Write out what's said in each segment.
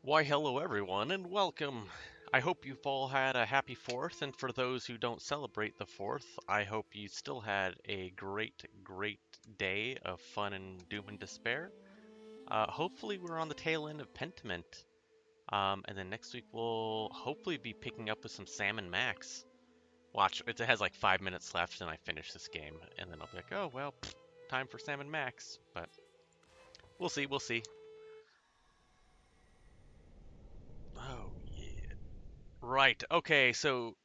Why, hello everyone, and welcome. I hope you've all had a happy 4th, and for those who don't celebrate the 4th, I hope you still had a great day of fun and doom and despair. Hopefully we're on the tail end of Pentiment, and then next week we'll hopefully be picking up with some Sam and Max. Watch, it has like 5 minutes left and I finish this game, and then I'll be like, oh well, time for Sam and Max, but we'll see. Oh yeah. Right, okay, so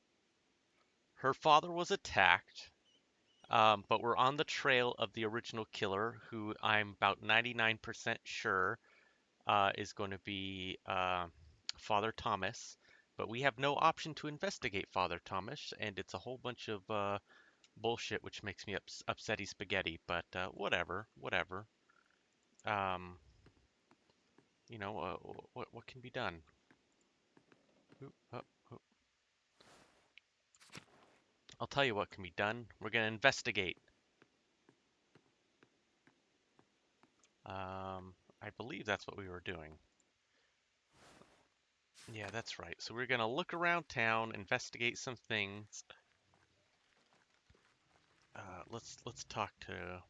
her father was attacked. But we're on the trail of the original killer, who I'm about 99% sure is going to be Father Thomas. But we have no option to investigate Father Thomas, and it's a whole bunch of bullshit, which makes me upsetty spaghetti. But whatever. Um, what can be done? Oop, oh, oh. I'll tell you what can be done. We're gonna investigate. I believe that's what we were doing. Yeah, that's right. So we're gonna look around town, investigate some things. Let's talk to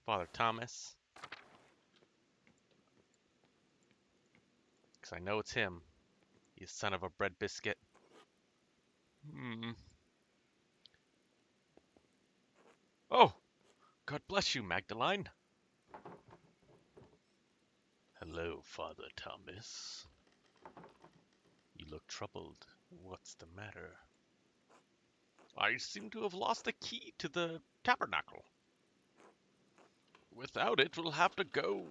Father Thomas, because I know it's him. You son of a bread biscuit. Hmm. Oh, God bless you, Magdalene. Hello, Father Thomas. You look troubled. What's the matter? I seem to have lost the key to the tabernacle. Without it, we'll have to go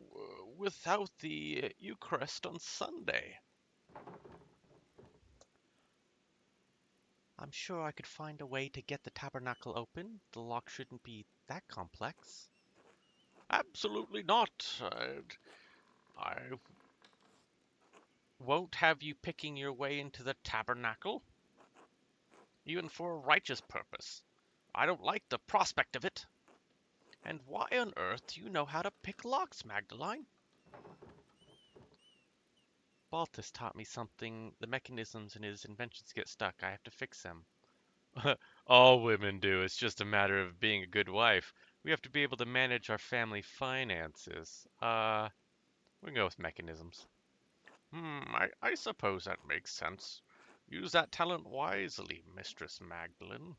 without the Eucharist on Sunday. I'm sure I could find a way to get the tabernacle open. The lock shouldn't be that complex. Absolutely not. I won't have you picking your way into the tabernacle, even for a righteous purpose. I don't like the prospect of it. And why on earth do you know how to pick locks, Magdalene? Balthus taught me something. The mechanisms in his inventions get stuck. I have to fix them. All women do. It's just a matter of being a good wife. We have to be able to manage our family finances. We can go with mechanisms. I suppose that makes sense. Use that talent wisely, Mistress Magdalene.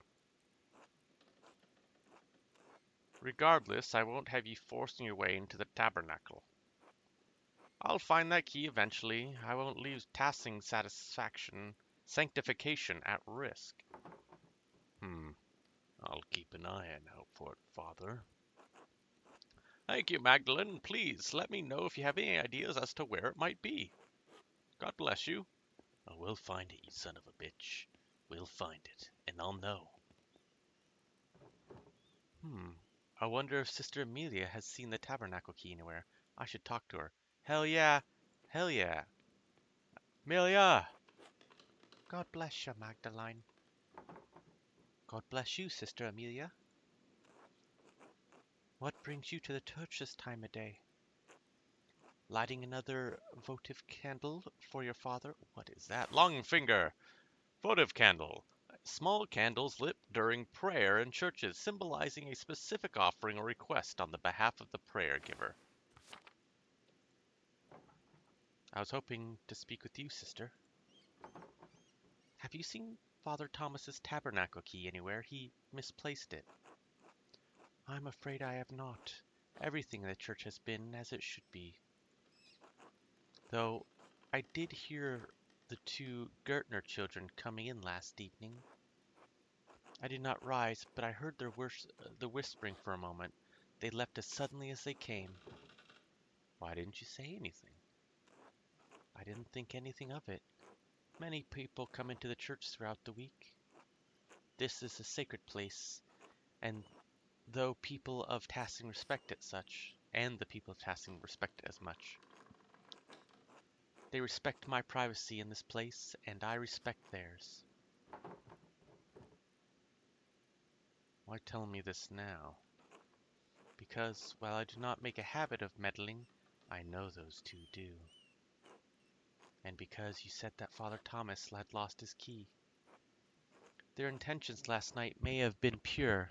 Regardless, I won't have you forcing your way into the tabernacle. I'll find that key eventually. I won't leave tasking sanctification at risk. Hmm, I'll keep an eye out for it, Father. Thank you, Magdalene. Please let me know if you have any ideas as to where it might be. God bless you. Oh, we'll find it, you son of a bitch. We'll find it, and I'll know. Hmm. I wonder if Sister Amelia has seen the tabernacle key anywhere. I should talk to her. Hell yeah. Hell yeah. Amelia! God bless you, Magdalene. God bless you, Sister Amelia. What brings you to the church this time of day? Lighting another votive candle for your father? What is that? Long finger! Votive candle. Small candles lit during prayer in churches, symbolizing a specific offering or request on the behalf of the prayer giver. I was hoping to speak with you, sister. Have you seen Father Thomas's tabernacle key anywhere? He misplaced it. I'm afraid I have not. Everything in the church has been as it should be. Though I did hear the two Gertner children coming in last evening. I did not rise, but I heard the whispering for a moment. They left as suddenly as they came. Why didn't you say anything? I didn't think anything of it. Many people come into the church throughout the week. This is a sacred place, and though people of Tassing respect it such, and the people of Tassing respect it as much, they respect my privacy in this place, and I respect theirs. Why tell me this now? Because, while I do not make a habit of meddling, I know those two do. and because you said that Father Thomas had lost his key. Their intentions last night may have been pure.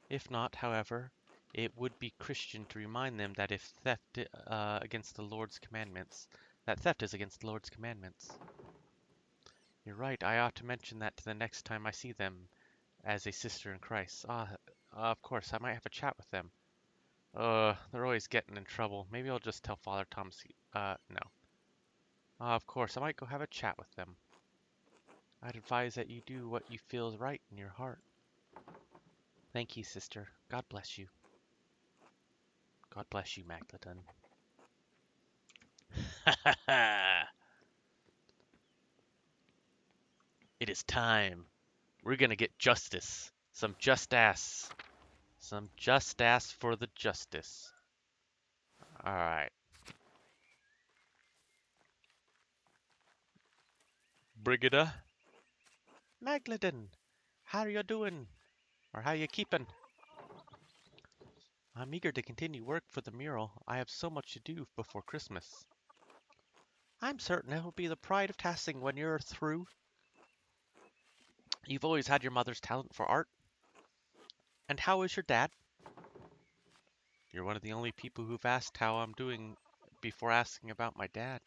If not, however, it would be Christian to remind them that if theft against the Lord's commandments, that theft is against the Lord's commandments. You're right, I ought to mention that to the next time I see them as a sister in Christ. Of course, I might have a chat with them. They're always getting in trouble. Maybe I'll just tell Father Thomas. No. Of course, I might go have a chat with them. I'd advise that you do what you feel is right in your heart. Thank you, sister. God bless you. God bless you, Magdalene. Ha ha! It is time. We're gonna get justice. Some just ass. Some just ass for the justice. Alright. Brigida. Magdalene, how you doing? Or how you keeping? I'm eager to continue work for the mural. I have so much to do before Christmas. I'm certain it will be the pride of Tassing when you're through. You've always had your mother's talent for art. And how is your dad? You're one of the only people who've asked how I'm doing before asking about my dad.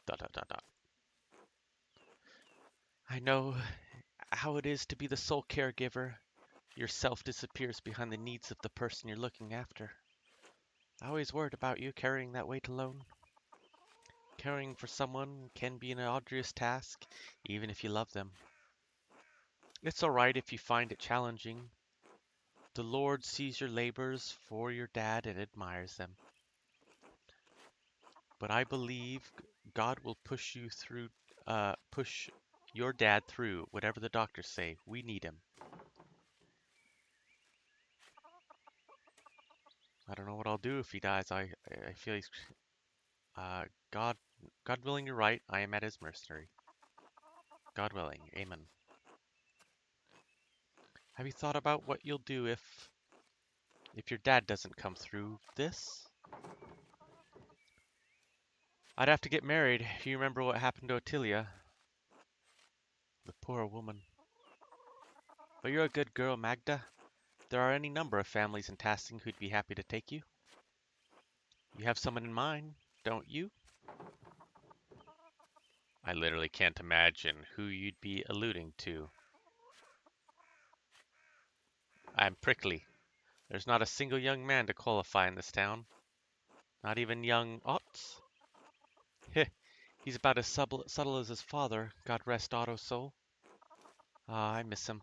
Dot dot dot dot. I know how it is to be the sole caregiver. Yourself disappears behind the needs of the person you're looking after. I always worried about you carrying that weight alone. Caring for someone can be an arduous task, even if you love them. It's alright if you find it challenging. The Lord sees your labors for your dad and admires them. But I believe God will push your dad through whatever the doctors say. We need him. I don't know what I'll do if he dies. I feel he's uh God God willing, you're right. I am at his mercy. God willing. Amen. Have you thought about what you'll do if your dad doesn't come through this? I'd have to get married. You remember what happened to Ottilia? The poor woman. But you're a good girl, Magda. There are any number of families in Tasting who'd be happy to take you. You have someone in mind, don't you? I literally can't imagine who you'd be alluding to. I'm prickly. There's not a single young man to qualify in this town. Not even young Otts. Heh, he's about as subtle as his father, God rest Otto's soul. Ah, I miss him.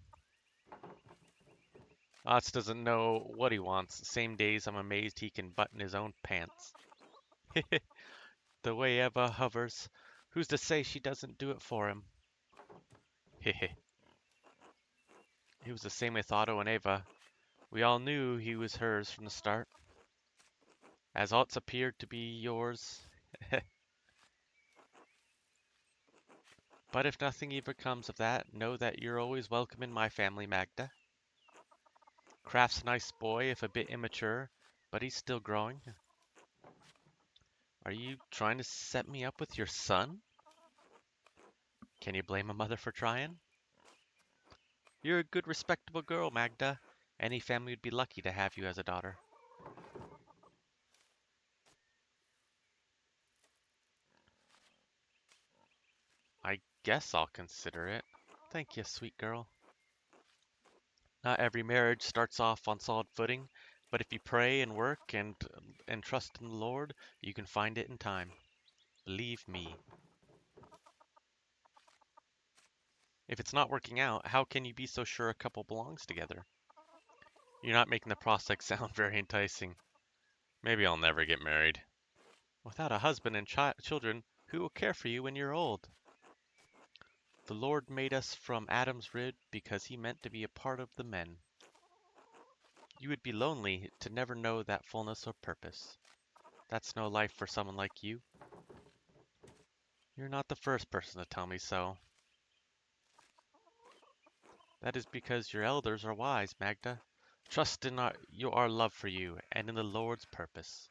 Otts doesn't know what he wants. Same days I'm amazed he can button his own pants. The way Eva hovers, who's to say she doesn't do it for him? Hehe. It was the same with Otto and Eva. We all knew he was hers from the start. As Otts appeared to be yours. But if nothing ever comes of that, know that you're always welcome in my family, Magda. Kraft's a nice boy, if a bit immature, but he's still growing. Are you trying to set me up with your son? Can you blame a mother for trying? You're a good, respectable girl, Magda. Any family would be lucky to have you as a daughter. I guess I'll consider it. Thank you, sweet girl. Not every marriage starts off on solid footing, but if you pray and work and trust in the Lord, you can find it in time. Believe me. If it's not working out, how can you be so sure a couple belongs together? You're not making the prospect sound very enticing. Maybe I'll never get married. Without a husband and children, who will care for you when you're old? The Lord made us from Adam's rib because he meant to be a part of the men. You would be lonely to never know that fullness of purpose. That's no life for someone like you. You're not the first person to tell me so. That is because your elders are wise, Magda. Trust in our love for you and in the Lord's purpose.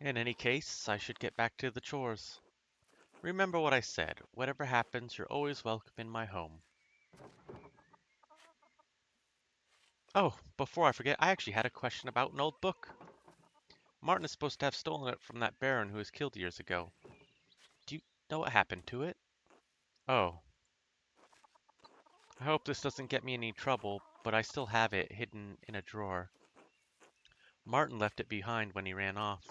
In any case, I should get back to the chores. Remember what I said. Whatever happens, you're always welcome in my home. Oh, before I forget, I actually had a question about an old book. Martin is supposed to have stolen it from that baron who was killed years ago. Do you know what happened to it? Oh, I hope this doesn't get me any trouble, but I still have it hidden in a drawer. Martin left it behind when he ran off.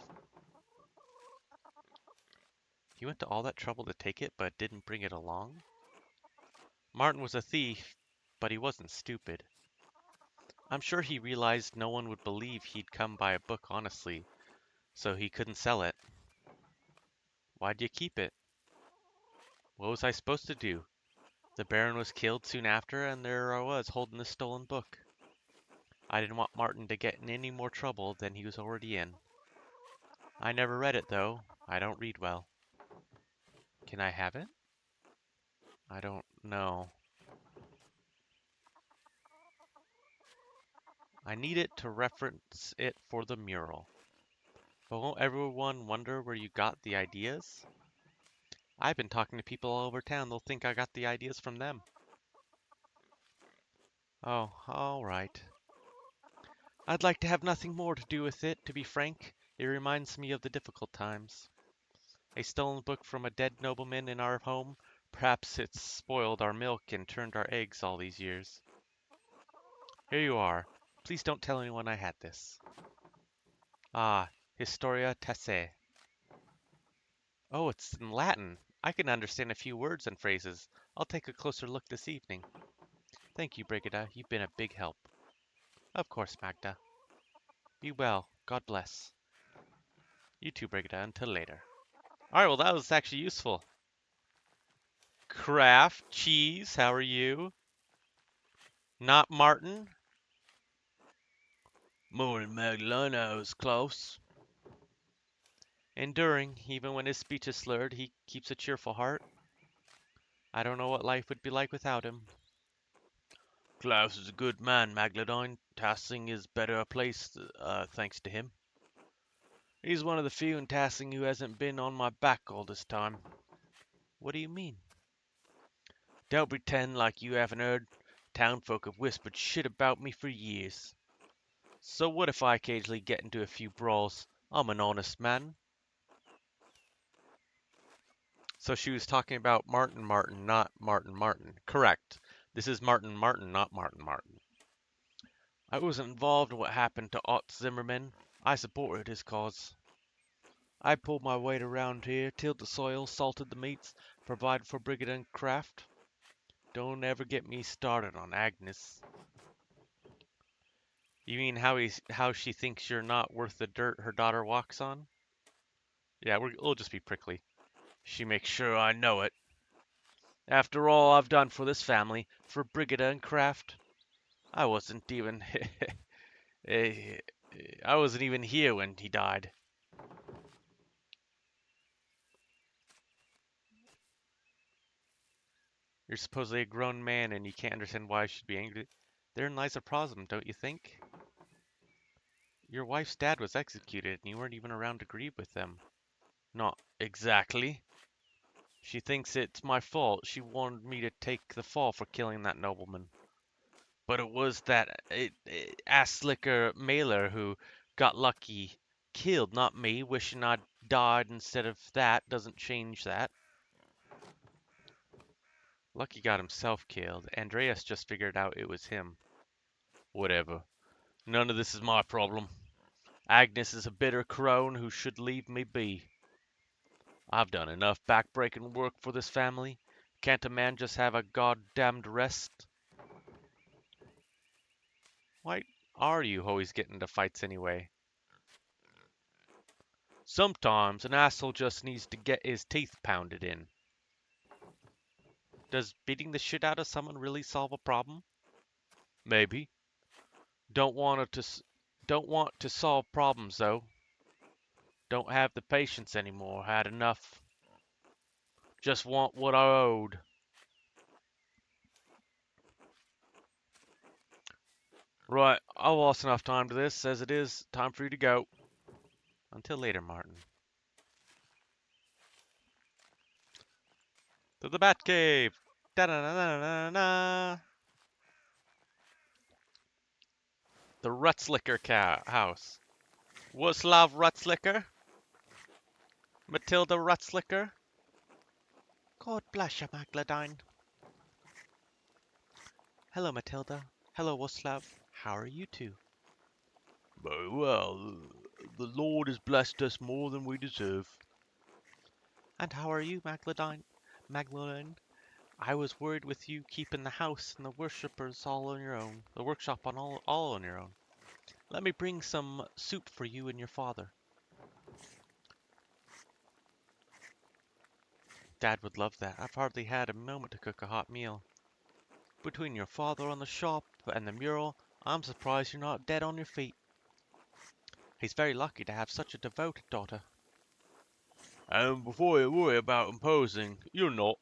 He went to all that trouble to take it, but didn't bring it along? Martin was a thief, but he wasn't stupid. I'm sure he realized no one would believe he'd come by a book honestly, so he couldn't sell it. Why'd you keep it? What was I supposed to do? The Baron was killed soon after, and there I was holding the stolen book. I didn't want Martin to get in any more trouble than he was already in. I never read it, though. I don't read well. Can I have it? I don't know. I need it to reference it for the mural. But won't everyone wonder where you got the ideas? I've been talking to people all over town. They'll think I got the ideas from them. Oh, all right. I'd like to have nothing more to do with it, to be frank. It reminds me of the difficult times. A stolen book from a dead nobleman in our home. Perhaps it's spoiled our milk and turned our eggs all these years. Here you are. Please don't tell anyone I had this. Ah, Historia Tessae. Oh, it's in Latin. I can understand a few words and phrases. I'll take a closer look this evening. Thank you, Brigida. You've been a big help. Of course, Magda. Be well. God bless. You too, Brigida. Until later. Alright, well, that was actually useful. Kraft, cheese, how are you? Not Martin? Morning, Magdalena. I was close. Enduring, even when his speech is slurred, he keeps a cheerful heart. I don't know what life would be like without him. Klaus is a good man, Magladine. Tassing is better a place, thanks to him. He's one of the few in Tassing who hasn't been on my back all this time. What do you mean? Don't pretend like you haven't heard. Townfolk have whispered shit about me for years. So what if I occasionally get into a few brawls? I'm an honest man. So she was talking about Martin Martin, not Martin Martin. Correct. This is Martin Martin, not Martin Martin. I wasn't involved in what happened to Ott Zimmerman. I supported his cause. I pulled my weight around here, tilled the soil, salted the meats, provided for Brigid and Kraft. Don't ever get me started on Agnes. You mean how she thinks you're not worth the dirt her daughter walks on? Yeah, we'll just be prickly. She makes sure I know it. After all I've done for this family, for Brigida and Kraft, I wasn't even eh, I wasn't even here when he died. You're supposedly a grown man and you can't understand why I should be angry. Therein lies a problem, don't you think? Your wife's dad was executed and you weren't even around to grieve with them. Not exactly. She thinks it's my fault. She wanted me to take the fall for killing that nobleman. But it was that ass slicker mailer who got lucky killed, not me. Wishing I'd died instead of that doesn't change that. Lucky got himself killed. Andreas just figured out it was him. Whatever. None of this is my problem. Agnes is a bitter crone who should leave me be. I've done enough backbreaking work for this family. Can't a man just have a goddamned rest? Why are you always getting into fights anyway? Sometimes an asshole just needs to get his teeth pounded in. Does beating the shit out of someone really solve a problem? Maybe. Don't want to don't want to solve problems though. Don't have the patience anymore. Had enough. Just want what I owed. Right, I lost enough time to this. As it is, time for you to go. Until later, Martin. To the Batcave! Da-da-da-da-da-da! The Rutzlicker house. Wuslav Rutzlicker? Matilda Rutzlicker? God bless you, Magladine. Hello, Matilda. Hello, Wuslav. How are you two? Very well. The Lord has blessed us more than we deserve. And how are you, Magladine? Magdalene? I was worried with you keeping the house and the worshippers all on your own. The workshop on all on your own. Let me bring some soup for you and your father. Dad would love that. I've hardly had a moment to cook a hot meal. Between your father on the shop and the mural, I'm surprised you're not dead on your feet. He's very lucky to have such a devoted daughter. And before you worry about imposing, you're not.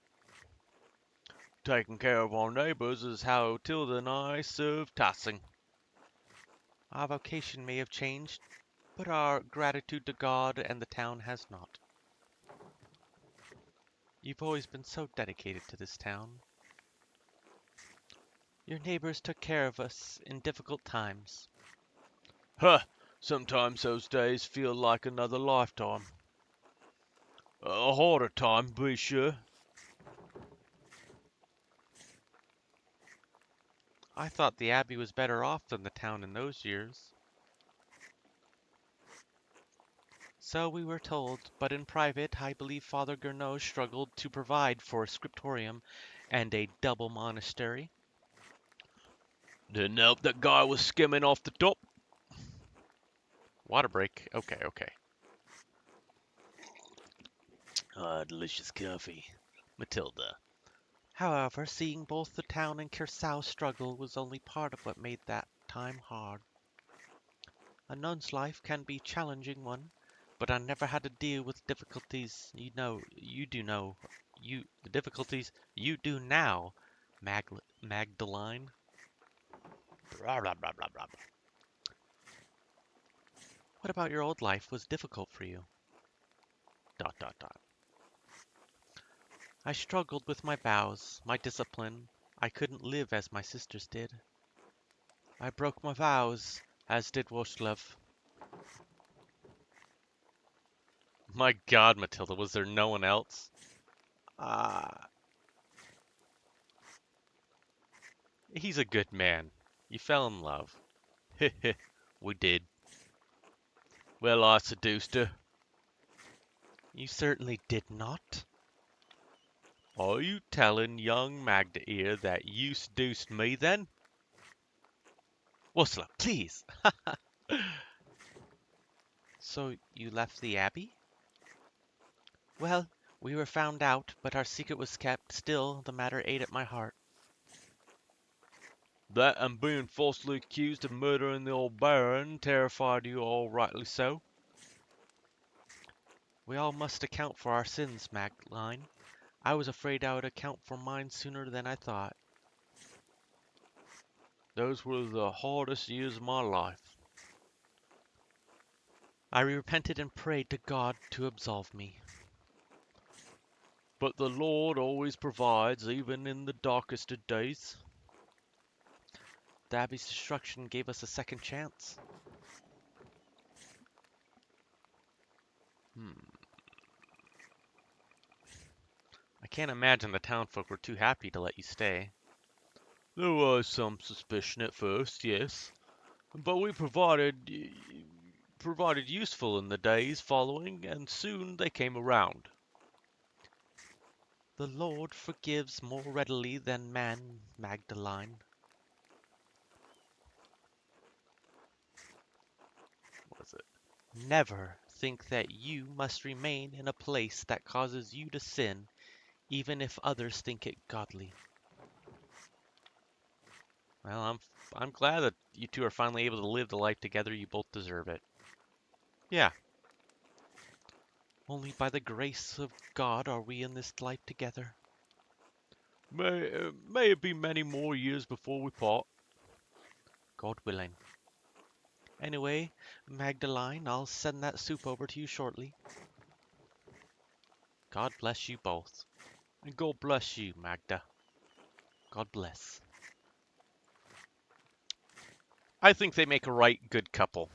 Taking care of our neighbors is how Tilda and I serve Tassing. Our vocation may have changed, but our gratitude to God and the town has not. You've always been so dedicated to this town. Your neighbors took care of us in difficult times. Huh, sometimes those days feel like another lifetime. A harder time, be sure. I thought the Abbey was better off than the town in those years. So we were told, but in private I believe Father Gurnot struggled to provide for a scriptorium and a double monastery. Didn't help that guy was skimming off the top. Water break. Okay. Ah, delicious coffee. Matilda. However, seeing both the town and Curacao struggle was only part of what made that time hard. A nun's life can be a challenging one, but I never had to deal with difficulties the difficulties you do now, Magdalene. Blah, blah, blah, blah, blah. What about your old life was difficult for you? Dot dot dot. I struggled with my vows, my discipline. I couldn't live as my sisters did. I broke my vows, as did Woslev. My God, Matilda, was there no one else? Ah, he's a good man. You fell in love. Heh, we did. Well, I seduced her. You certainly did not. Are you telling young Magda here that you seduced me then? Woslev, please. So you left the Abbey? Well, we were found out, but our secret was kept. Still, the matter ate at my heart. That and being falsely accused of murdering the old Baron terrified you, all rightly so. We all must account for our sins, Magdalene. I was afraid I would account for mine sooner than I thought. Those were the hardest years of my life. I repented and prayed to God to absolve me. But the Lord always provides, even in the darkest of days. The Abbey's destruction gave us a second chance. I can't imagine the townfolk were too happy to let you stay. There was some suspicion at first, yes, but we provided useful in the days following, and soon they came around. The Lord forgives more readily than man, Magdalene. What is it? Never think that you must remain in a place that causes you to sin, even if others think it godly. Well, I'm glad that you two are finally able to live the life together. You both deserve it. Yeah, only by the grace of God are we in this life together. May it be many more years before we part. God willing. Anyway, Magdalene, I'll send that soup over to you shortly. God bless you both. And God bless you, Magda. God bless. I think they make a right good couple.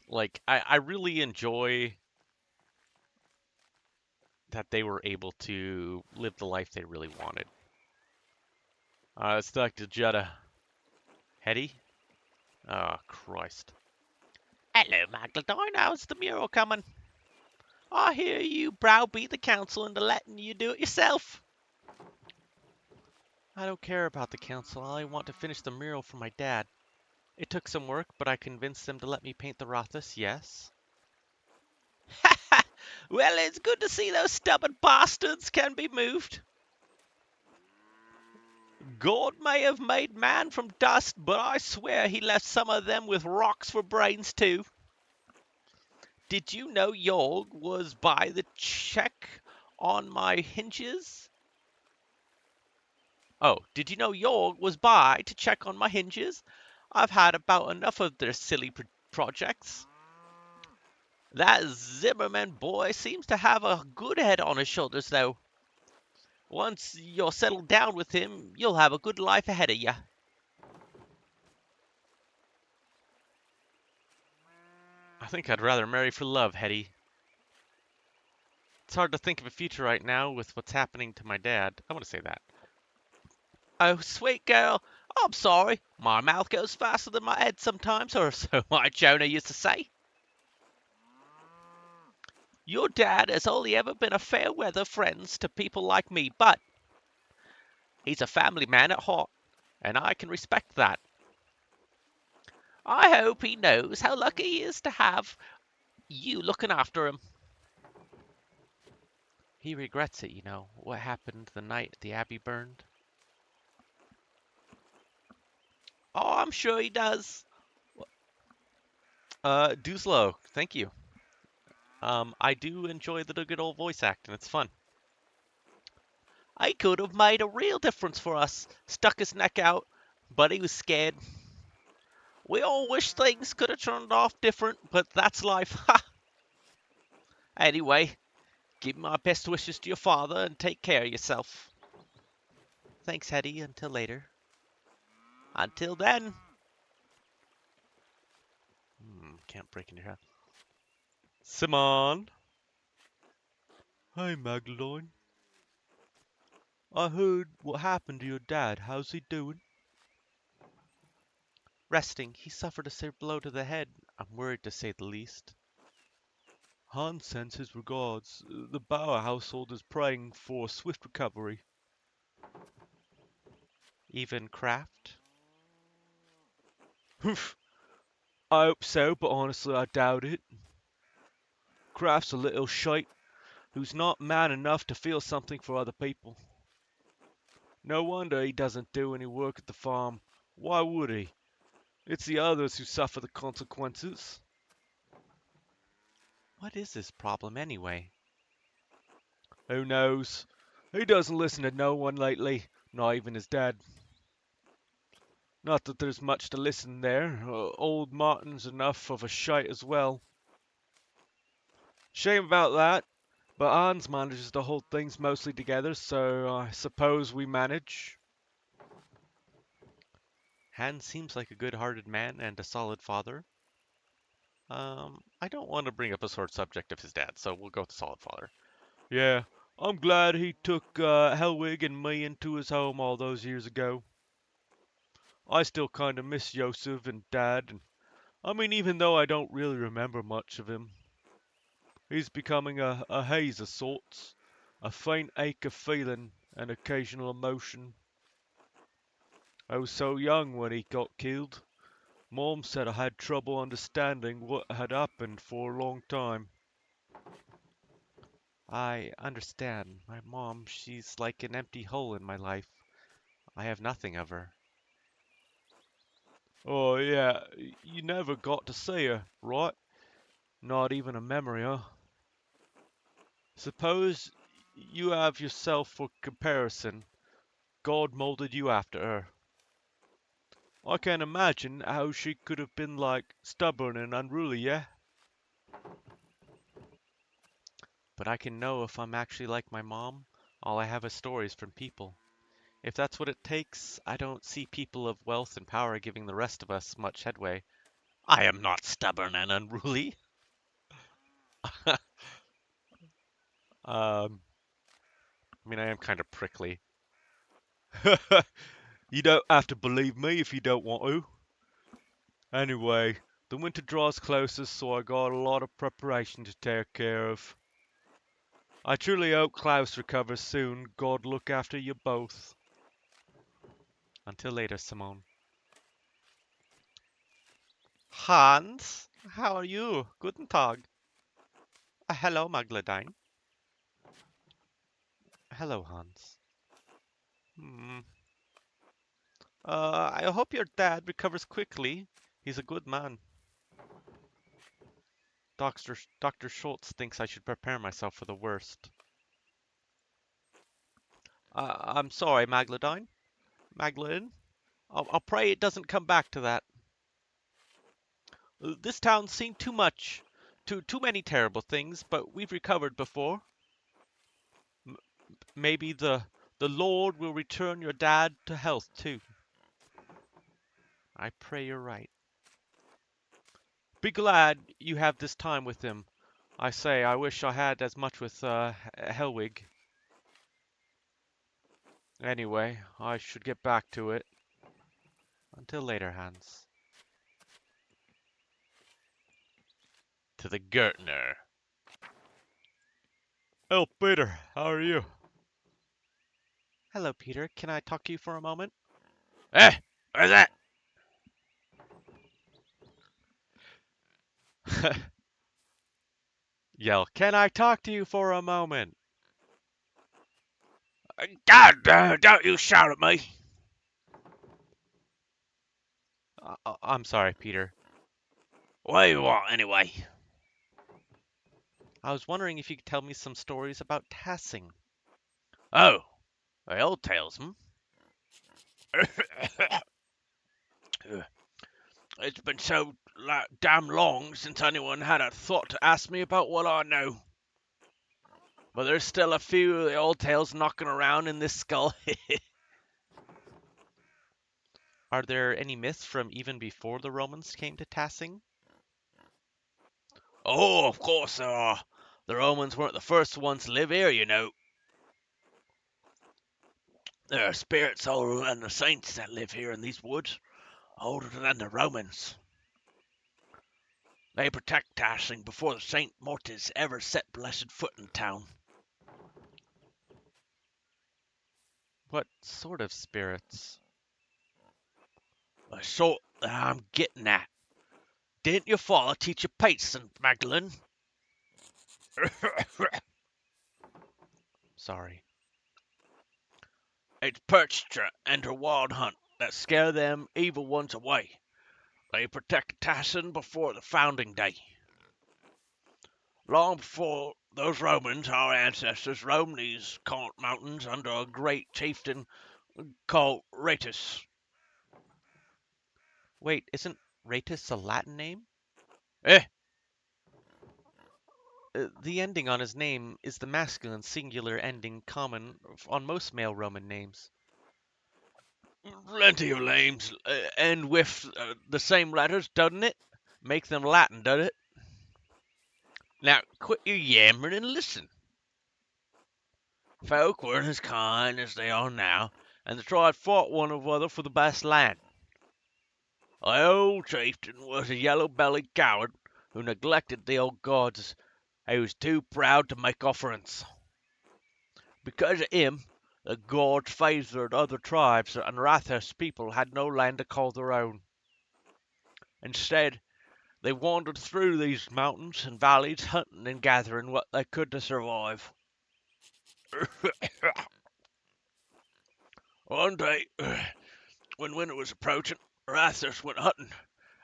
Like, I really enjoy that they were able to live the life they really wanted. It's Dr. Jetta. Hetty? Oh, Christ. Hello, Magdalene. How's the mural coming? I hear you browbeat the council into letting you do it yourself. I don't care about the council. I want to finish the mural for my dad. It took some work, but I convinced them to let me paint the Rothus, yes. Well, it's good to see those stubborn bastards can be moved. God may have made man from dust, but I swear he left some of them with rocks for brains too. Did you know Jorg was by the check on my hinges? Oh, did you know Jorg was by to check on my hinges? I've had about enough of their silly projects. That Zimmerman boy seems to have a good head on his shoulders, though. Once you're settled down with him, you'll have a good life ahead of you. I think I'd rather marry for love, Hetty. It's hard to think of a future right now with what's happening to my dad. I want to say that. Oh, sweet girl, I'm sorry. My mouth goes faster than my head sometimes, or so my Jonah used to say. Your dad has only ever been a fair weather friend to people like me, but he's a family man at heart, and I can respect that. I hope he knows how lucky he is to have you looking after him. He regrets it, you know, what happened the night the abbey burned. Oh, I'm sure he does. Duslo, thank you. I do enjoy the good old voice acting. It's fun. I could have made a real difference for us. Stuck his neck out, but he was scared. We all wish things could have turned off different, but that's life. Ha! Anyway, give my best wishes to your father and take care of yourself. Thanks, Hetty. Until later. Until then. Can't break into your head. Simon. Hey, Magdalene. I heard what happened to your dad. How's he doing? Resting. He suffered a severe blow to the head. I'm worried to say the least. Hans sends his regards. The Bauer household is praying for a swift recovery. Even Kraft? Humph. I hope so, but honestly I doubt it. Kraft's a little shite who's not man enough to feel something for other people. No wonder he doesn't do any work at the farm. Why would he? It's the others who suffer the consequences. What is this problem anyway? Who knows? He doesn't listen to no one lately, not even his dad. Not that there's much to listen there. Old Martin's enough of a shite as well. Shame about that, but Hans manages to hold things mostly together, so I suppose we manage. Hans seems like a good-hearted man and a solid father. I don't want to bring up a sore subject of his dad, so we'll go with the solid father. Yeah, I'm glad he took Helwig and me into his home all those years ago. I still kinda miss Joseph and Dad, and I mean, even though I don't really remember much of him, he's becoming a haze of sorts, a faint ache of feeling, and occasional emotion. I was so young when he got killed. Mom said I had trouble understanding what had happened for a long time. I understand. My mom, she's like an empty hole in my life. I have nothing of her. Oh yeah, you never got to see her, right? Not even a memory, huh? Suppose you have yourself for comparison. God molded you after her. I can't imagine how she could have been like stubborn and unruly, yeah? But I can know if I'm actually like my mom. All I have is stories from people. If that's what it takes, I don't see people of wealth and power giving the rest of us much headway. I am not stubborn and unruly. I mean, I am kind of prickly. You don't have to believe me if you don't want to. Anyway, the winter draws closer, so I got a lot of preparation to take care of. I truly hope Klaus recovers soon. God look after you both. Until later, Simone. Hans, how are you? Guten Tag. Hello, Magdalene. Hello, Hans. Hmm. I hope your dad recovers quickly. He's a good man. Dr. Schultz thinks I should prepare myself for the worst. I'm sorry, Magdalene. Magdalene. I'll pray it doesn't come back to that. This town's seen too much. Too many terrible things, but we've recovered before. M- Maybe the Lord will return your dad to health, too. I pray you're right. Be glad you have this time with him. I say, I wish I had as much with Helwig. Anyway, I should get back to it. Until later, Hans. To the Gärtner. Oh, Peter, how are you? Hello, Peter. Can I talk to you for a moment? Eh, where's that? Yell, can I talk to you for a moment? God, don't you shout at me. I'm sorry, Peter. What do you want, anyway? I was wondering if you could tell me some stories about tassing. Oh, the old tales, hmm? It's been so damn long since anyone had a thought to ask me about what I know. But there's still a few of the old tales knocking around in this skull. Are there any myths from even before the Romans came to tassing? Oh, of course there are. The Romans weren't the first ones to live here, you know. There are spirits older than the saints that live here in these woods, older than the Romans. They protect Tashing before the Saint Mortis ever set blessed foot in town. What sort of spirits? The sort that I'm getting at. Didn't your father teach you pacing, Magdalene? Sorry. It's Perchtra and her wild hunt that scare them evil ones away. They protect Tassin before the founding day. Long before those Romans, our ancestors roamed these mountains under a great chieftain called Ratus. Wait, isn't Ratus a Latin name? Eh, The ending on his name is the masculine singular ending common on most male Roman names. plenty of names end with the same letters, doesn't it? Make them Latin, does it? Now, quit your yammering and listen. Folk weren't as kind as they are now, and the tribe fought one another for the best land. The old chieftain was a yellow-bellied coward who neglected the old gods. He was too proud to make offerings. Because of him, the gods favored other tribes, and Rathas people had no land to call their own. Instead, they wandered through these mountains and valleys, hunting and gathering what they could to survive. One day, when winter was approaching, Rathas went hunting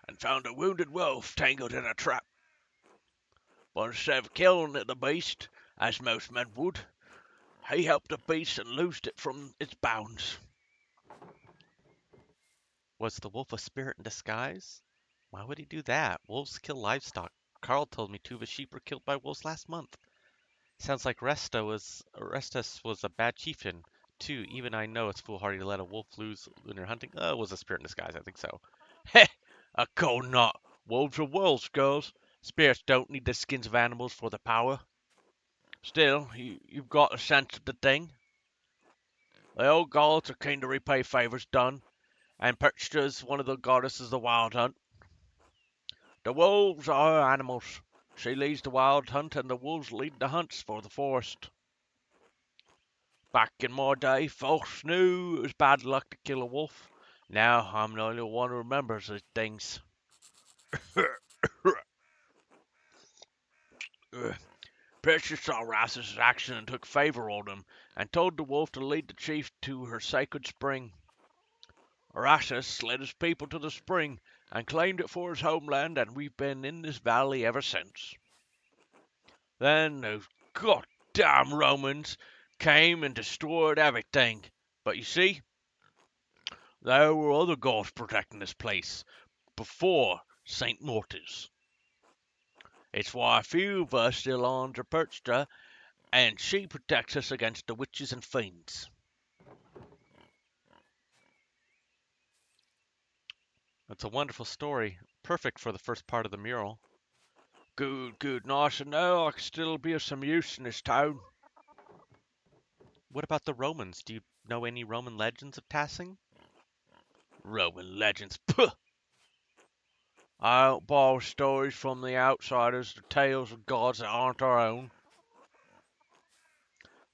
and found a wounded wolf tangled in a trap. But instead of killing the beast, as most men would, he helped the beast and loosed it from its bounds. Was the wolf a spirit in disguise? Why would he do that? Wolves kill livestock. Carl told me 2 of his sheep were killed by wolves last month. Sounds like Restus was a bad chieftain, too. Even I know it's foolhardy to let a wolf lose when you're hunting. Oh, it was a spirit in disguise, I think so. Heh, a cold not. Wolves are wolves, girls. Spirits don't need the skins of animals for the power. Still, you've got a sense of the thing. The old gods are keen to repay favors done, and Perchta's one of the goddesses of the wild hunt. The wolves are her animals. She leads the wild hunt, and the wolves lead the hunts for the forest. Back in my day, folks knew it was bad luck to kill a wolf. Now I'm the only one who remembers these things. Precious saw Rasmus's action and took favor on him, and told the wolf to lead the chief to her sacred spring. Rasmus led his people to the spring and claimed it for his homeland, and we've been in this valley ever since. Then those goddamn Romans came and destroyed everything. But you see, there were other gods protecting this place before St. Mortis. It's why a few of us still under Perchta, and she protects us against the witches and fiends. It's a wonderful story. Perfect for the first part of the mural. Good, good, nice to know I can still be of some use in this town. What about the Romans? Do you know any Roman legends of Tassing? Roman legends, puh! I don't borrow stories from the outsiders, the tales of gods that aren't our own.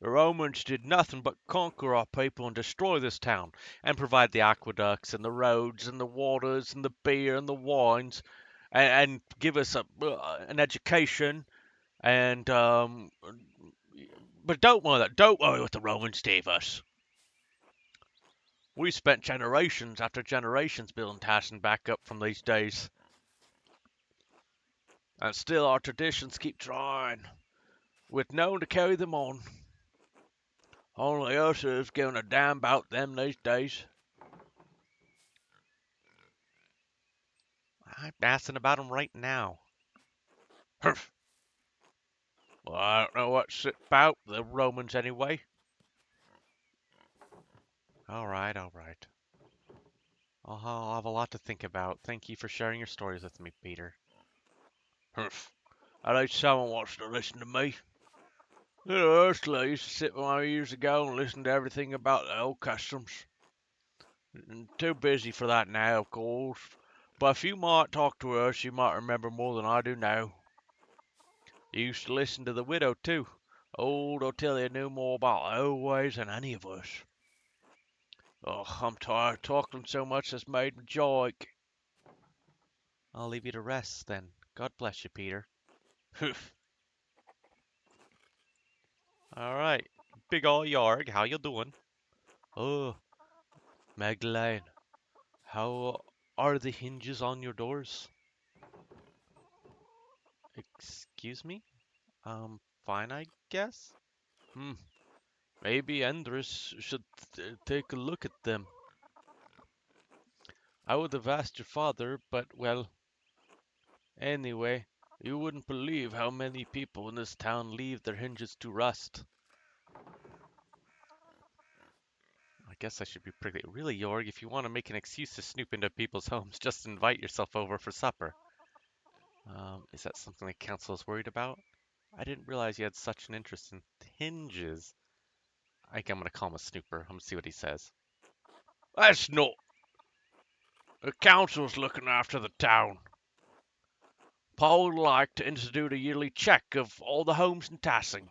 The Romans did nothing but conquer our people and destroy this town, and provide the aqueducts and the roads and the waters and the beer and the wines, and give us an education. And but don't worry, what the Romans gave us. We spent generations after generations building Tassin back up from these days, and still our traditions keep trying, with no one to carry them on. Only us is giving a damn about them these days. I'm asking about them right now. Humph. Well, I don't know what's it about, the Romans anyway. All right, all right. I'll have a lot to think about. Thank you for sharing your stories with me, Peter. Humph. At least someone wants to listen to me. Ursula used to sit with me years ago and listen to everything about the old customs. Too busy for that now, of course. But if you might talk to her, she might remember more than I do now. You used to listen to the widow, too. Old Ottilia knew more about the old ways than any of us. Oh, I'm tired of talking so much it's made me joke. I'll leave you to rest, then. God bless you, Peter. Humph. All right. Big ol' Yarg, how you doing? Oh, Magdalene, how are the hinges on your doors? Excuse me? Fine, I guess? Hmm, maybe Andrus should take a look at them. I would have asked your father, but well, anyway, you wouldn't believe how many people in this town leave their hinges to rust. I guess I should be pretty. Really, Jorg, if you want to make an excuse to snoop into people's homes, just invite yourself over for supper. Is that something the council is worried about? I didn't realize you had such an interest in hinges. I think I'm gonna call him a snooper. I'm gonna see what he says. that's not. The council's looking after the town. Paul would like to institute a yearly check of all the homes in Tassing.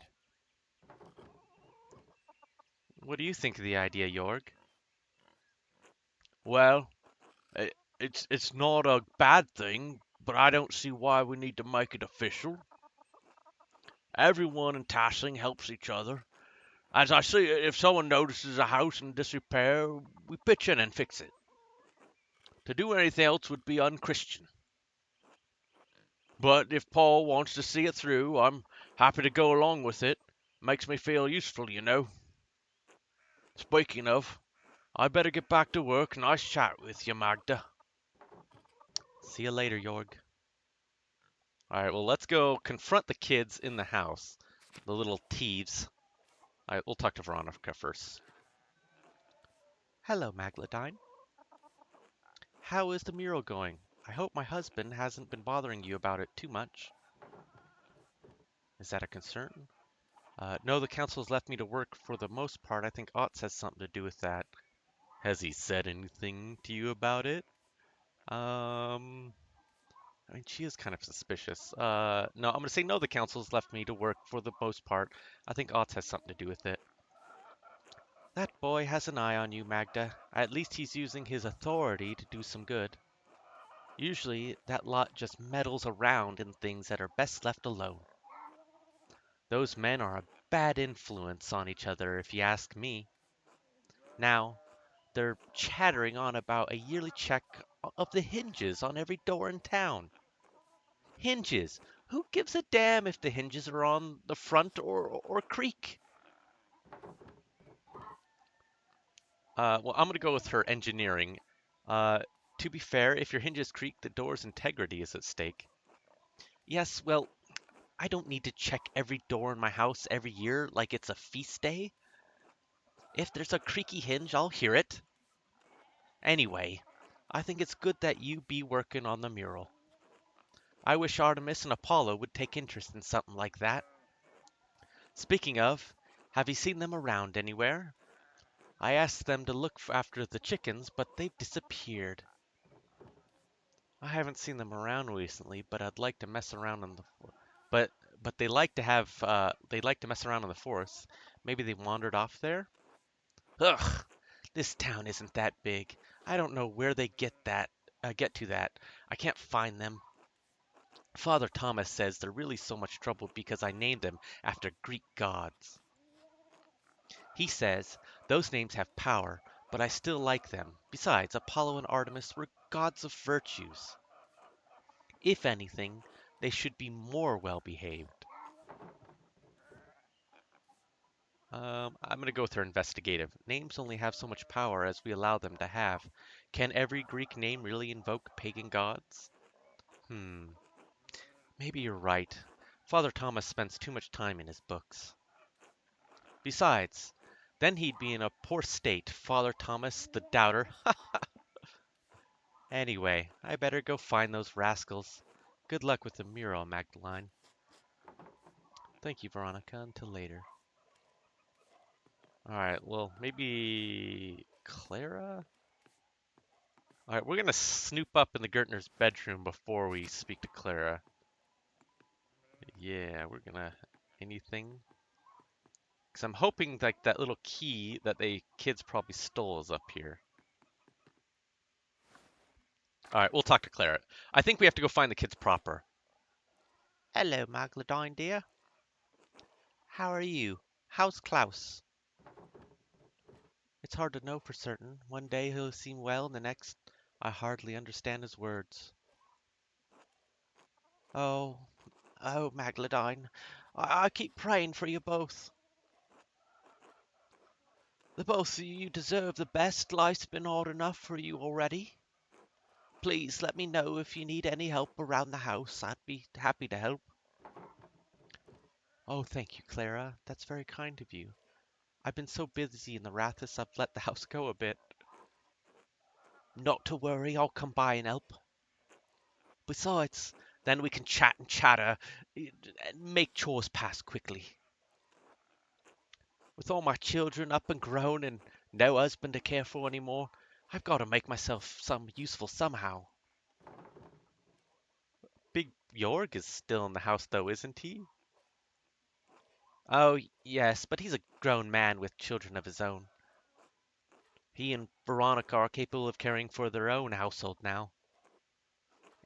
What do you think of the idea, Jorg? Well, it's not a bad thing, but I don't see why we need to make it official. Everyone in Tassing helps each other. As I see it, if someone notices a house in disrepair, we pitch in and fix it. To do anything else would be unchristian. But if Paul wants to see it through, I'm happy to go along with it. Makes me feel useful, you know. Speaking of, I better get back to work. Nice chat with you, Magda. See you later, Jorg. All right, well, let's go confront the kids in the house, the little thieves. All right, we'll talk to Veronica first. Hello, Magladine. How is the mural going? I hope my husband hasn't been bothering you about it too much. Is that a concern? No, the council's left me to work for the most part. I think Otts has something to do with that. Has he said anything to you about it? Um, I mean, she is kind of suspicious. No, I'm gonna say no, the council's left me to work for the most part. I think Otts has something to do with it. That boy has an eye on you, Magda. At least he's using his authority to do some good. Usually, that lot just meddles around in things that are best left alone. Those men are a bad influence on each other, if you ask me. Now, they're chattering on about a yearly check of the hinges on every door in town. Hinges! Who gives a damn if the hinges are on the front or creak? Well, I'm gonna go with her engineering. Uh, to be fair, if your hinges creak, the door's integrity is at stake. Yes, well, I don't need to check every door in my house every year like it's a feast day. If there's a creaky hinge, I'll hear it. Anyway, I think it's good that you be working on the mural. I wish Artemis and Apollo would take interest in something like that. Speaking of, have you seen them around anywhere? I asked them to look after the chickens, but they've disappeared. I haven't seen them around recently, but I'd like to mess around on the but but they like to mess around in the forest. Maybe they wandered off there? Ugh, this town isn't that big. I don't know where they get to that. I can't find them. Father Thomas says they're really so much trouble because I named them after Greek gods. He says those names have power, but I still like them. Besides, Apollo and Artemis were gods of virtues. If anything, they should be more well behaved. I'm gonna go with her investigative. Names only have so much power as we allow them to have. Can every Greek name really invoke pagan gods? Hmm, maybe you're right. Father Thomas spends too much time in his books. Besides, then he'd be in a poor state, Father Thomas the doubter. Anyway, I better go find those rascals. Good luck with the mural, Magdalene. Thank you, Veronica. Until later. Alright, well, maybe Clara? Alright, we're gonna snoop up in the Gertner's bedroom before we speak to Clara. Yeah, we're gonna... Anything? Because I'm hoping like that little key that they kids probably stole is up here. Alright, we'll talk to Clara. I think we have to go find the kids proper. Hello, Magladine, dear. How are you? How's Klaus? It's hard to know for certain. One day he'll seem well, and the next I hardly understand his words. Oh, oh, Magladine, I keep praying for you both. The both of you deserve the best. Life's been hard enough for you already. Please let me know if you need any help around the house. I'd be happy to help. Oh, thank you, Clara. That's very kind of you. I've been so busy in the Rathus I've let the house go a bit. Not to worry, I'll come by and help. Besides, then we can chat and chatter and make chores pass quickly. With all my children up and grown and no husband to care for anymore, I've got to make myself some useful somehow. Big Jorg is still in the house though, isn't he? Oh, yes, but he's a grown man with children of his own. He and Veronica are capable of caring for their own household now.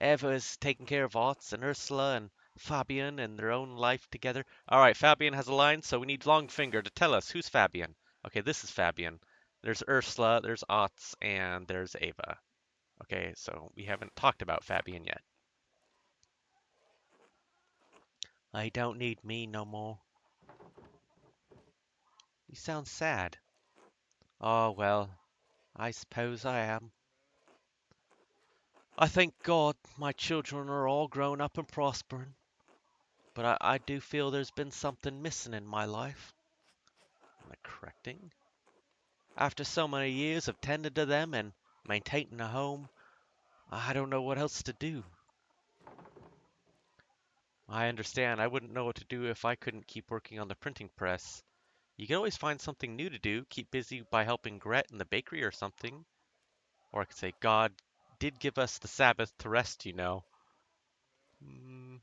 Eva is taking care of Otts and Ursula and Fabian and their own life together. All right, Fabian has a line, so we need Longfinger to tell us who's Fabian. Okay, this is Fabian. There's Ursula, there's Otts, and there's Ava. Okay, so we haven't talked about Fabian yet. I don't need me no more. You sound sad. Oh, well. I suppose I am. I thank God my children are all grown up and prospering, but I do feel there's been something missing in my life. Am I correcting? After so many years of tending to them and maintaining a home, I don't know what else to do. I understand. I wouldn't know what to do if I couldn't keep working on the printing press. You can always find something new to do, keep busy by helping Gret in the bakery or something. Or I could say, God did give us the Sabbath to rest, you know. Mm,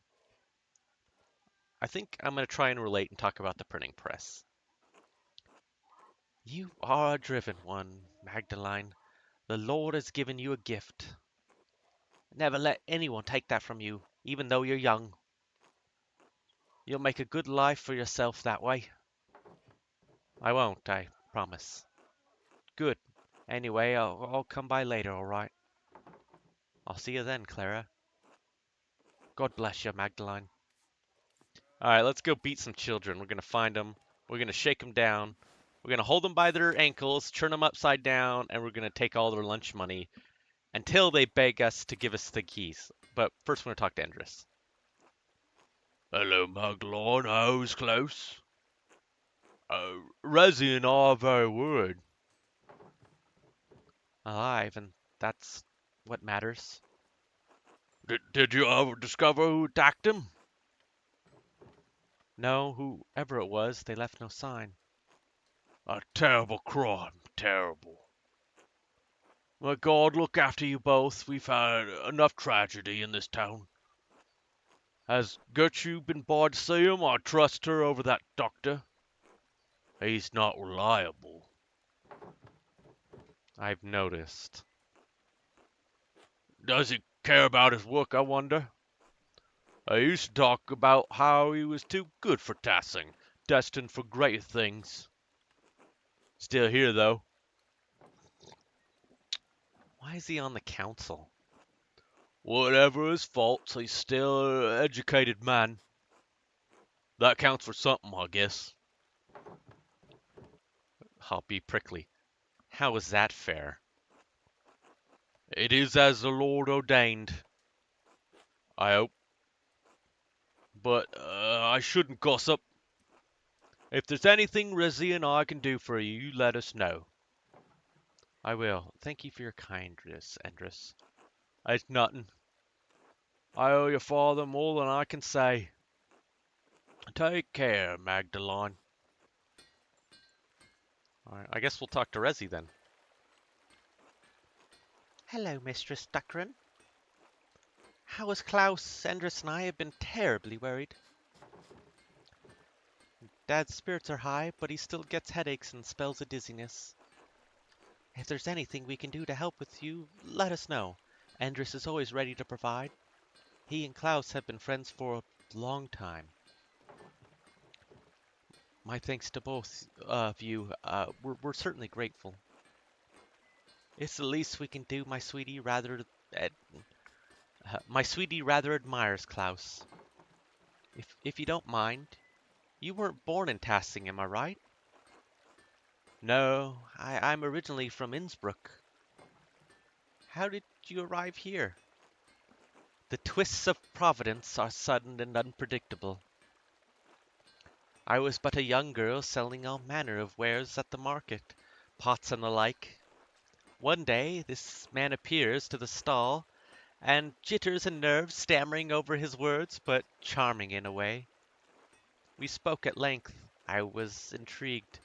I think I'm going to try and relate and talk about the printing press. You are a driven one, Magdalene. The Lord has given you a gift. Never let anyone take that from you, even though you're young. You'll make a good life for yourself that way. I won't, I promise. Good. Anyway, I'll come by later, all right? I'll see you then, Clara. God bless you, Magdalene. All right, let's go beat some children. We're going to find them. We're going to shake them down. We're going to hold them by their ankles, turn them upside down, and we're going to take all their lunch money until they beg us to give us the keys. But first, we're going to talk to Endris. Hello, Magdalene. How's Klaus? Rezzy and I are very worried. Alive, and that's what matters. Did you ever discover who attacked him? No, whoever it was, they left no sign. A terrible crime. Terrible. May God look after you both. We've had enough tragedy in this town. Has Gertrude been by to see him? I trust her over that doctor. He's not reliable. I've noticed. Does he care about his work, I wonder? I used to talk about how he was too good for Tassing, destined for greater things. Still here, though. Why is he on the council? Whatever his faults, he's still an educated man. That counts for something, I guess. I'll be prickly. How is that fair? It is as the Lord ordained, I hope. But I shouldn't gossip. If there's anything Rizzy and I can do for you, you let us know. I will. Thank you for your kindness, Endris. It's nothing. I owe your father more than I can say. Take care, Magdalene. All right, I guess we'll talk to Rezi then. Hello, Mistress Duckran. How is Klaus? Endris and I have been terribly worried. Dad's spirits are high, but he still gets headaches and spells of dizziness. If there's anything we can do to help with you, let us know. Endris is always ready to provide. He and Klaus have been friends for a long time. My thanks to both of you. We're certainly grateful. It's the least we can do, my sweetie. My sweetie rather admires Klaus. If you don't mind, you weren't born in Tassing, am I right? No, I'm originally from Innsbruck. How did you arrive here? The twists of Providence are sudden and unpredictable. I was but a young girl selling all manner of wares at the market, pots and the like. One day this man appears to the stall, and jitters and nerves stammering over his words, but charming in a way. We spoke at length. I was intrigued,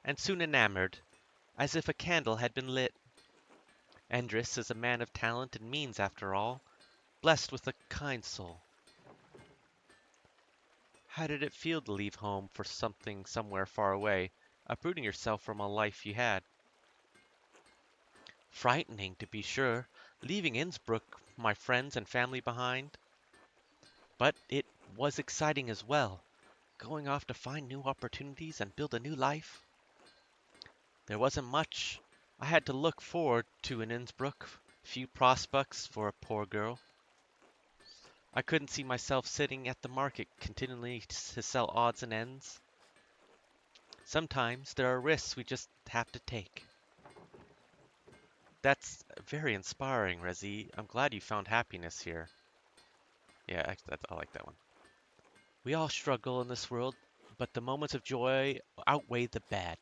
and soon enamored, as if a candle had been lit. Endris is a man of talent and means after all, blessed with a kind soul. How did it feel to leave home for something somewhere far away, uprooting yourself from a life you had? Frightening, to be sure, leaving Innsbruck, my friends and family behind. But it was exciting as well, going off to find new opportunities and build a new life. There wasn't much I had to look forward to in Innsbruck, few prospects for a poor girl. I couldn't see myself sitting at the market continually to sell odds and ends. Sometimes there are risks we just have to take. That's very inspiring, Rezi. I'm glad you found happiness here. Yeah, I like that one. We all struggle in this world, but the moments of joy outweigh the bad.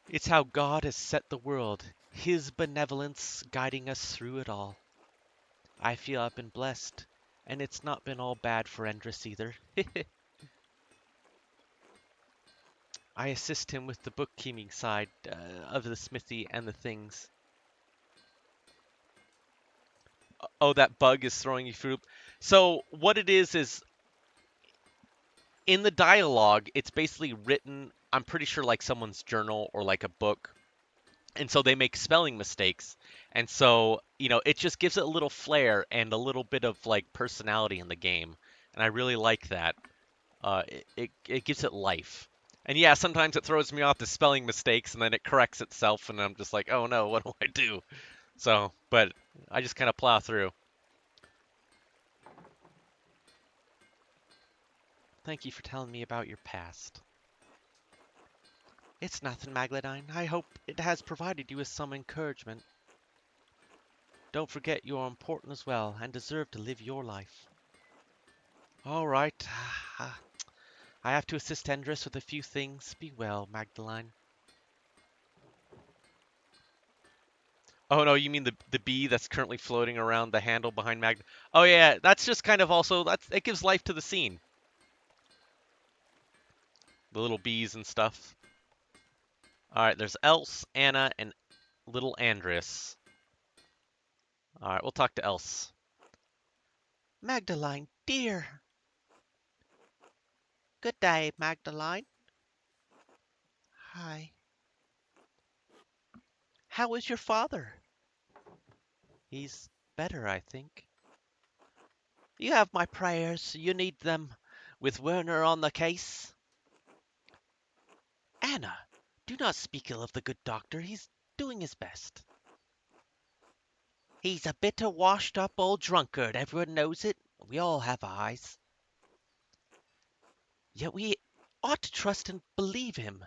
It's how God has set the world, His benevolence guiding us through it all. I feel I've been blessed, and it's not been all bad for Endris either. I assist him with the bookkeeping side of the smithy and the things. Oh, that bug is throwing you through. So what it is in the dialogue, it's basically written, I'm pretty sure like someone's journal or like a book. And so they make spelling mistakes. And so, it just gives it a little flair and a little bit of like personality in the game. And I really like that. It gives it life. And yeah, sometimes it throws me off the spelling mistakes and then it corrects itself and I'm just like, oh no, what do I do? So, but I just kind of plow through. Thank you for telling me about your past. It's nothing, Magladine. I hope it has provided you with some encouragement. Don't forget you are important as well and deserve to live your life. All right. I have to assist Endris with a few things. Be well, Magdalene. Oh no, you mean the bee that's currently floating around the handle behind Mag? Oh yeah, that's just kind of also it gives life to the scene. The little bees and stuff. All right, there's Else, Anna, and little Andres. All right, we'll talk to Else. Magdalene, dear. Good day, Magdalene. Hi. How is your father? He's better, I think. You have my prayers. You need them with Werner on the case. Anna, do not speak ill of the good doctor. He's doing his best. He's a bitter, washed-up old drunkard. Everyone knows it. We all have eyes. Yet we ought to trust and believe him.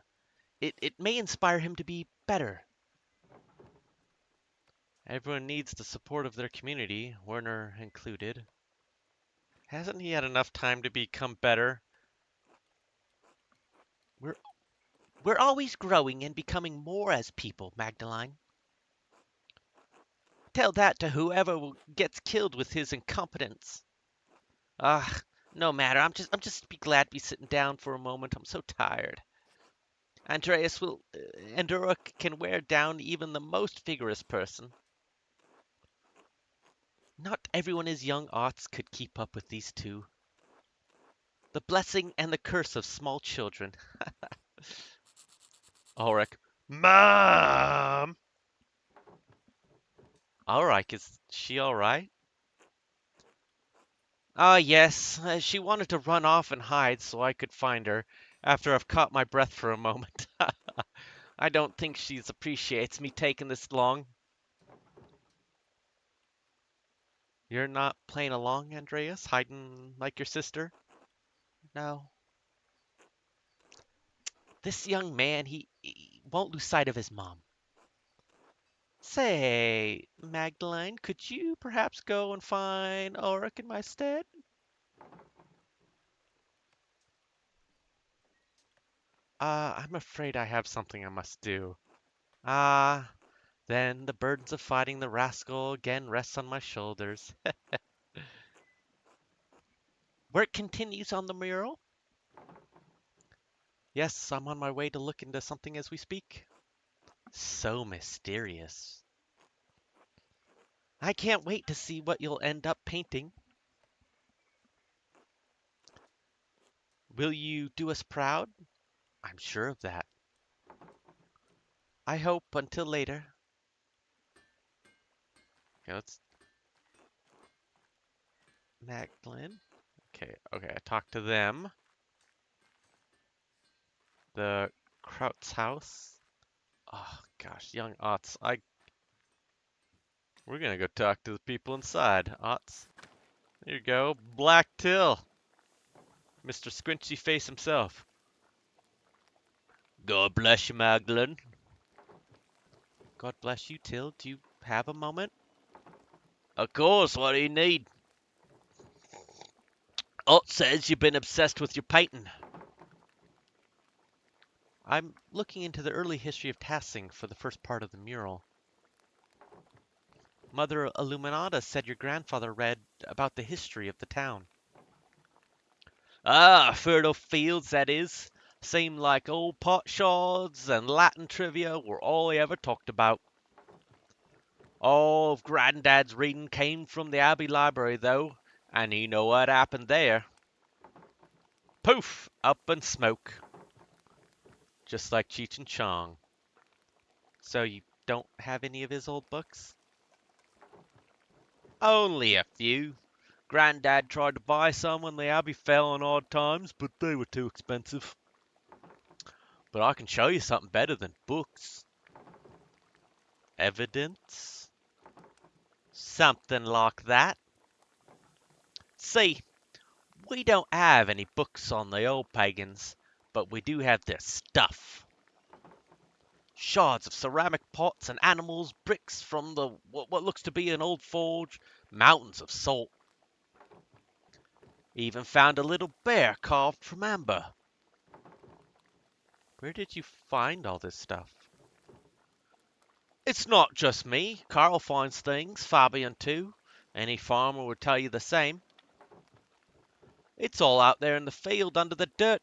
It may inspire him to be better. Everyone needs the support of their community, Werner included. Hasn't he had enough time to become better? We're we're always growing and becoming more as people, Magdalene. Tell that to whoever gets killed with his incompetence. Ah, no matter. I'm just be glad to be sitting down for a moment. I'm so tired. Andreas will Endura can wear down even the most vigorous person. Not everyone as young Arts could keep up with these two. The blessing and the curse of small children. Ulrich. Mom! Ulrich, is she alright? Ah, yes. She wanted to run off and hide so I could find her after I've caught my breath for a moment. I don't think she appreciates me taking this long. You're not playing along, Andreas? Hiding like your sister? No. This young man, he won't lose sight of his mom. Say, Magdalene, could you perhaps go and find Ulrich in my stead? I'm afraid I have something I must do. Ah, then the burdens of fighting the rascal again rests on my shoulders. Work continues on the mural? Yes, I'm on my way to look into something as we speak. So mysterious. I can't wait to see what you'll end up painting. Will you do us proud? I'm sure of that. I hope until later. Okay, let's Magdalene. Okay, I talked to them. The Kraut's house. Oh gosh, young Otts. We're gonna go talk to the people inside. Otts. There you go. Black Till. Mr. Squinchy Face himself. God bless you, Magdalene. God bless you, Till. Do you have a moment? Of course, what do you need? Ot says you've been obsessed with your painting. I'm looking into the early history of Tassing for the first part of the mural. Mother Illuminata said your grandfather read about the history of the town. Ah, fertile fields, that is. Seemed like old pot shards and Latin trivia were all he ever talked about. All of Granddad's reading came from the Abbey Library, though, and you know what happened there. Poof! Up in smoke. Just like Cheech and Chong. So you don't have any of his old books? Only a few. Granddad tried to buy some when the Abbey fell on odd times, but they were too expensive. But I can show you something better than books. Evidence? Something like that. See, we don't have any books on the old pagans, but we do have their stuff. Shards of ceramic pots and animals, bricks from the what looks to be an old forge, mountains of salt. Even found a little bear carved from amber. Where did you find all this stuff? It's not just me. Carl finds things, Fabian too. Any farmer would tell you the same. It's all out there in the field under the dirt.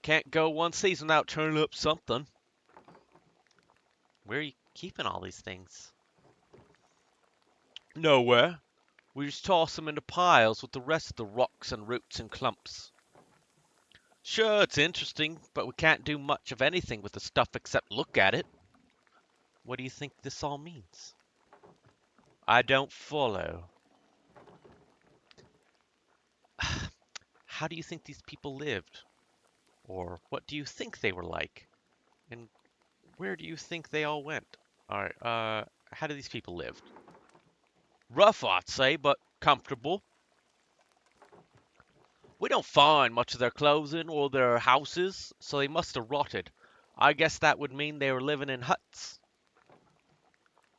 Can't go one season without turning up something. Where are you keeping all these things? Nowhere. We just toss them into piles with the rest of the rocks and roots and clumps. Sure, it's interesting, but we can't do much of anything with the stuff except look at it. What do you think this all means? I don't follow. How do you think these people lived? Or what do you think they were like? And where do you think they all went? Alright, how do these people live? Rough, I'd say, but comfortable. We don't find much of their clothing or their houses, so they must have rotted. I guess that would mean they were living in huts.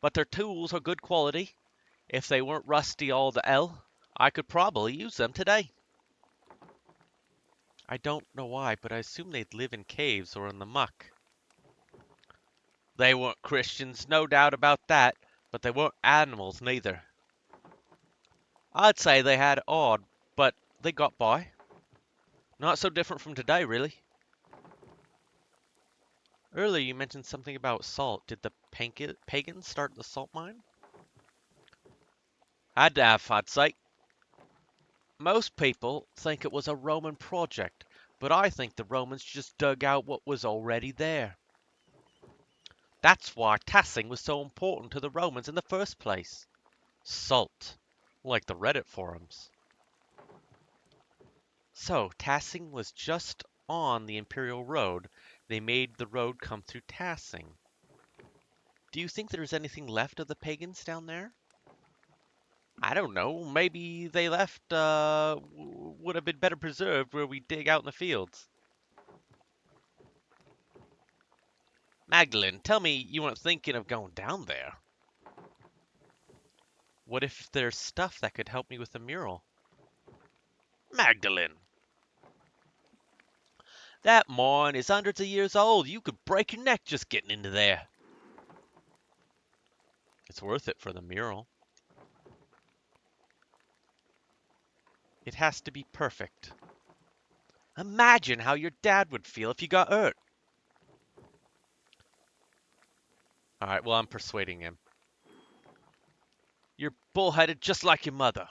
But their tools are good quality. If they weren't rusty all the hell, I could probably use them today. I don't know why, but I assume they'd live in caves or in the muck. They weren't Christians, no doubt about that, but they weren't animals neither. I'd say they had it odd, but they got by. Not so different from today, really. Earlier you mentioned something about salt. Did the pagans start the salt mine? Had to have, I'd say. Most people think it was a Roman project, but I think the Romans just dug out what was already there. That's why tassing was so important to the Romans in the first place. Salt. Like the Reddit forums. So, Tassing was just on the Imperial Road. They made the road come through Tassing. Do you think there's anything left of the pagans down there? I don't know, maybe they left, would have been better preserved where we dig out in the fields. Magdalene, tell me you weren't thinking of going down there. What if there's stuff that could help me with the mural? Magdalene, that mine is hundreds of years old. You could break your neck just getting into there. It's worth it for the mural. It has to be perfect. Imagine how your dad would feel if you got hurt. Alright, well, I'm persuading him. You're bullheaded just like your mother.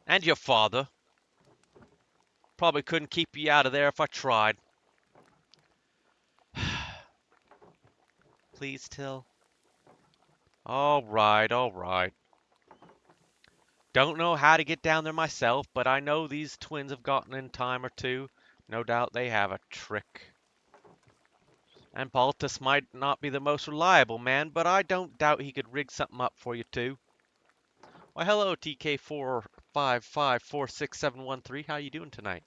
And your father. Probably couldn't keep you out of there if I tried. Please, Till. Alright, alright. Don't know how to get down there myself, but I know these twins have gotten in time or two. No doubt they have a trick. And Baltus might not be the most reliable man, but I don't doubt he could rig something up for you too. Why, hello, TK45546713. How you doing tonight?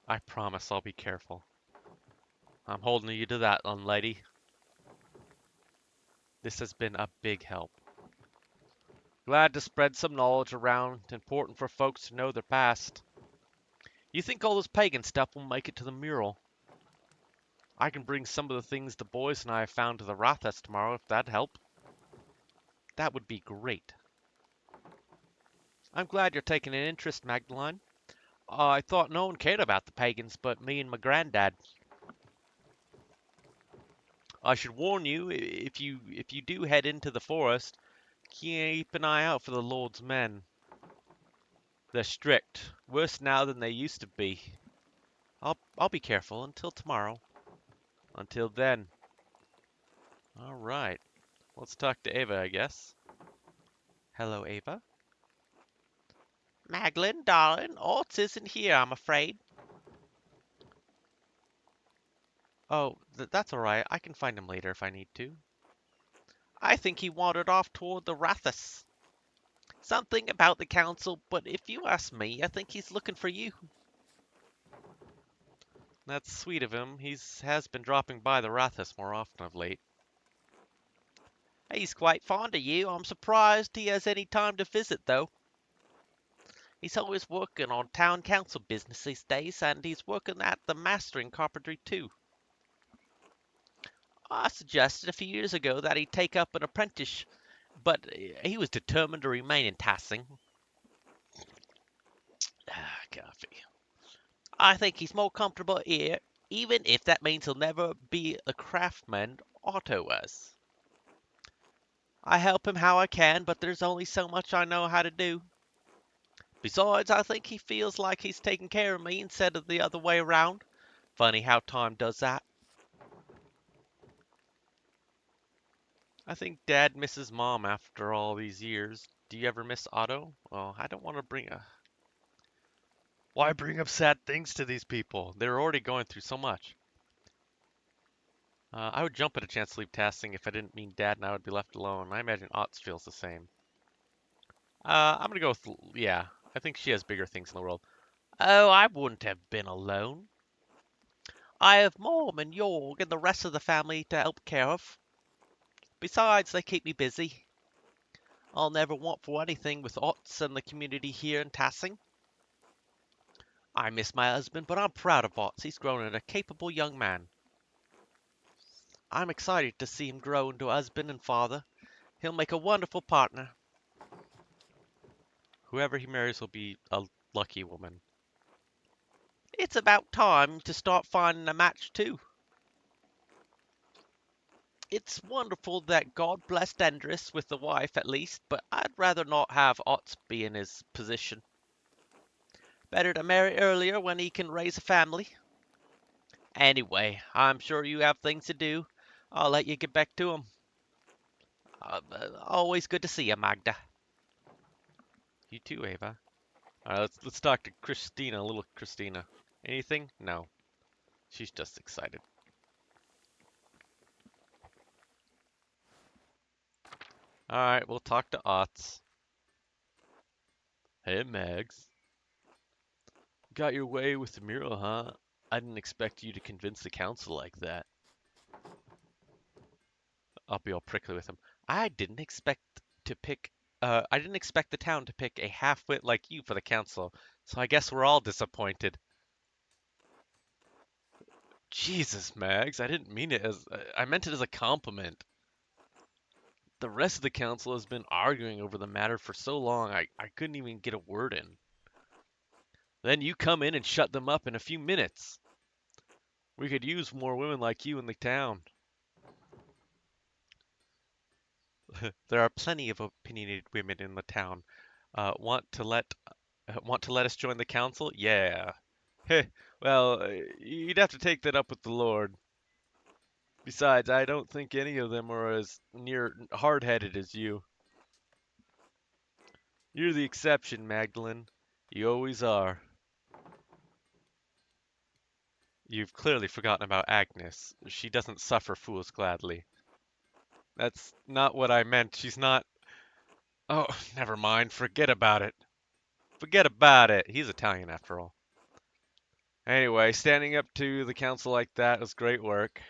I promise I'll be careful. I'm holding you to that, lady. This has been a big help. Glad to spread some knowledge around. Important for folks to know their past. You think all this pagan stuff will make it to the mural? I can bring some of the things the boys and I have found to the Rathas tomorrow if that'd help. That would be great. I'm glad you're taking an interest, Magdalene. I thought no one cared about the pagans but me and my granddad. I should warn you, if you do head into the forest, keep an eye out for the Lord's men. They're strict, worse now than they used to be. I'll be careful until tomorrow. Until then. All right. Let's talk to Ava, I guess. Hello, Ava. Magdalene, darling, Ots isn't here, I'm afraid. Oh, that's all right. I can find him later if I need to. I think he wandered off toward the Rathas. Something about the council, but if you ask me, I think he's looking for you. That's sweet of him. Has been dropping by the Rathas more often of late. He's quite fond of you. I'm surprised he has any time to visit, though. He's always working on town council business these days, and he's working at the mastering carpentry, too. I suggested a few years ago that he take up an apprentice, but he was determined to remain in Tassing. Coffee. I think he's more comfortable here, even if that means he'll never be a craftsman Otto was. I help him how I can, but there's only so much I know how to do. Besides, I think he feels like he's taking care of me instead of the other way around. Funny how time does that. I think Dad misses Mom after all these years. Do you ever miss Otto? Well, I don't want to Why bring up sad things to these people? They're already going through so much. I would jump at a chance to leave Tassing if I didn't mean Dad and I would be left alone. I imagine Otts feels the same. I'm gonna go with, yeah, I think she has bigger things in the world. Oh, I wouldn't have been alone. I have Mom and Jorg and the rest of the family to help care of. Besides, they keep me busy. I'll never want for anything with Otts and the community here in Tassing. I miss my husband, but I'm proud of Otts. He's grown into a capable young man. I'm excited to see him grow into a husband and father. He'll make a wonderful partner. Whoever he marries will be a lucky woman. It's about time to start finding a match, too. It's wonderful that God blessed Endris with a wife at least, but I'd rather not have Otts be in his position. Better to marry earlier when he can raise a family. Anyway, I'm sure you have things to do. I'll let you get back to 'em. Always good to see you, Magda. You too, Ava. Alright, let's talk to Christina, little Christina. Anything? No. She's just excited. Alright, we'll talk to Otts. Hey, Mags. Got your way with the mural, huh? I didn't expect you to convince the council like that. I'll be all prickly with him. I didn't expect I didn't expect the town to pick a half-wit like you for the council, so I guess we're all disappointed. Jesus, Mags, I didn't mean it I meant it as a compliment. The rest of the council has been arguing over the matter for so long, I couldn't even get a word in. Then you come in and shut them up in a few minutes. We could use more women like you in the town. There are plenty of opinionated women in the town. Want to let us join the council? Yeah. Heh, well, you'd have to take that up with the Lord. Besides, I don't think any of them are as near hard-headed as you. You're the exception, Magdalene. You always are. You've clearly forgotten about Agnes. She doesn't suffer fools gladly. That's not what I meant. She's not. Oh, never mind. Forget about it. Forget about it. He's Italian after all. Anyway, standing up to the council like that was great work.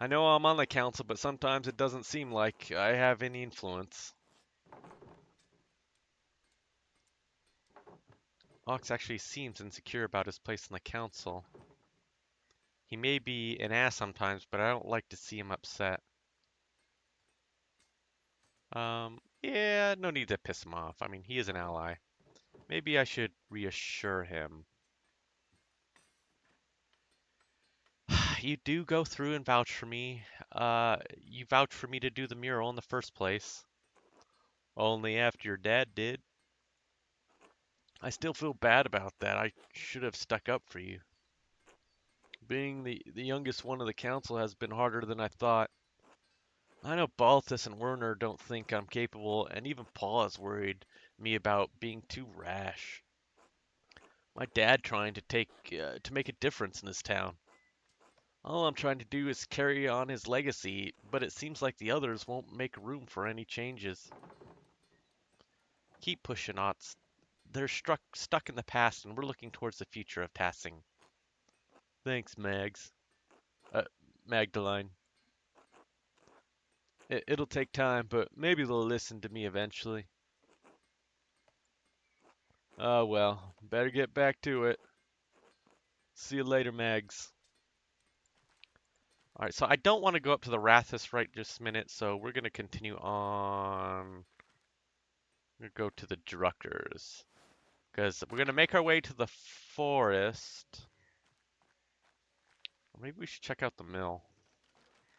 I know I'm on the council, but sometimes it doesn't seem like I have any influence. Ox actually seems insecure about his place in the council. He may be an ass sometimes, but I don't like to see him upset. Yeah, no need to piss him off. I mean, he is an ally. Maybe I should reassure him. You do go through and vouch for me. You vouched for me to do the mural in the first place. Only after your dad did. I still feel bad about that. I should have stuck up for you. Being the youngest one of the council has been harder than I thought. I know Balthus and Werner don't think I'm capable, and even Paul is worried me about being too rash. My dad trying to make a difference in this town. All I'm trying to do is carry on his legacy, but it seems like the others won't make room for any changes. Keep pushing, Ots. They're stuck in the past, and we're looking towards the future of Tassing. Thanks, Mags. Uh, Magdalene. It'll take time, but maybe they'll listen to me eventually. Oh well, better get back to it. See you later, Mags. Alright, so I don't want to go up to the Rathus right just a minute, so we're going to continue on. We're going to go to the Druckers. Because we're going to make our way to the forest. Or maybe we should check out the mill.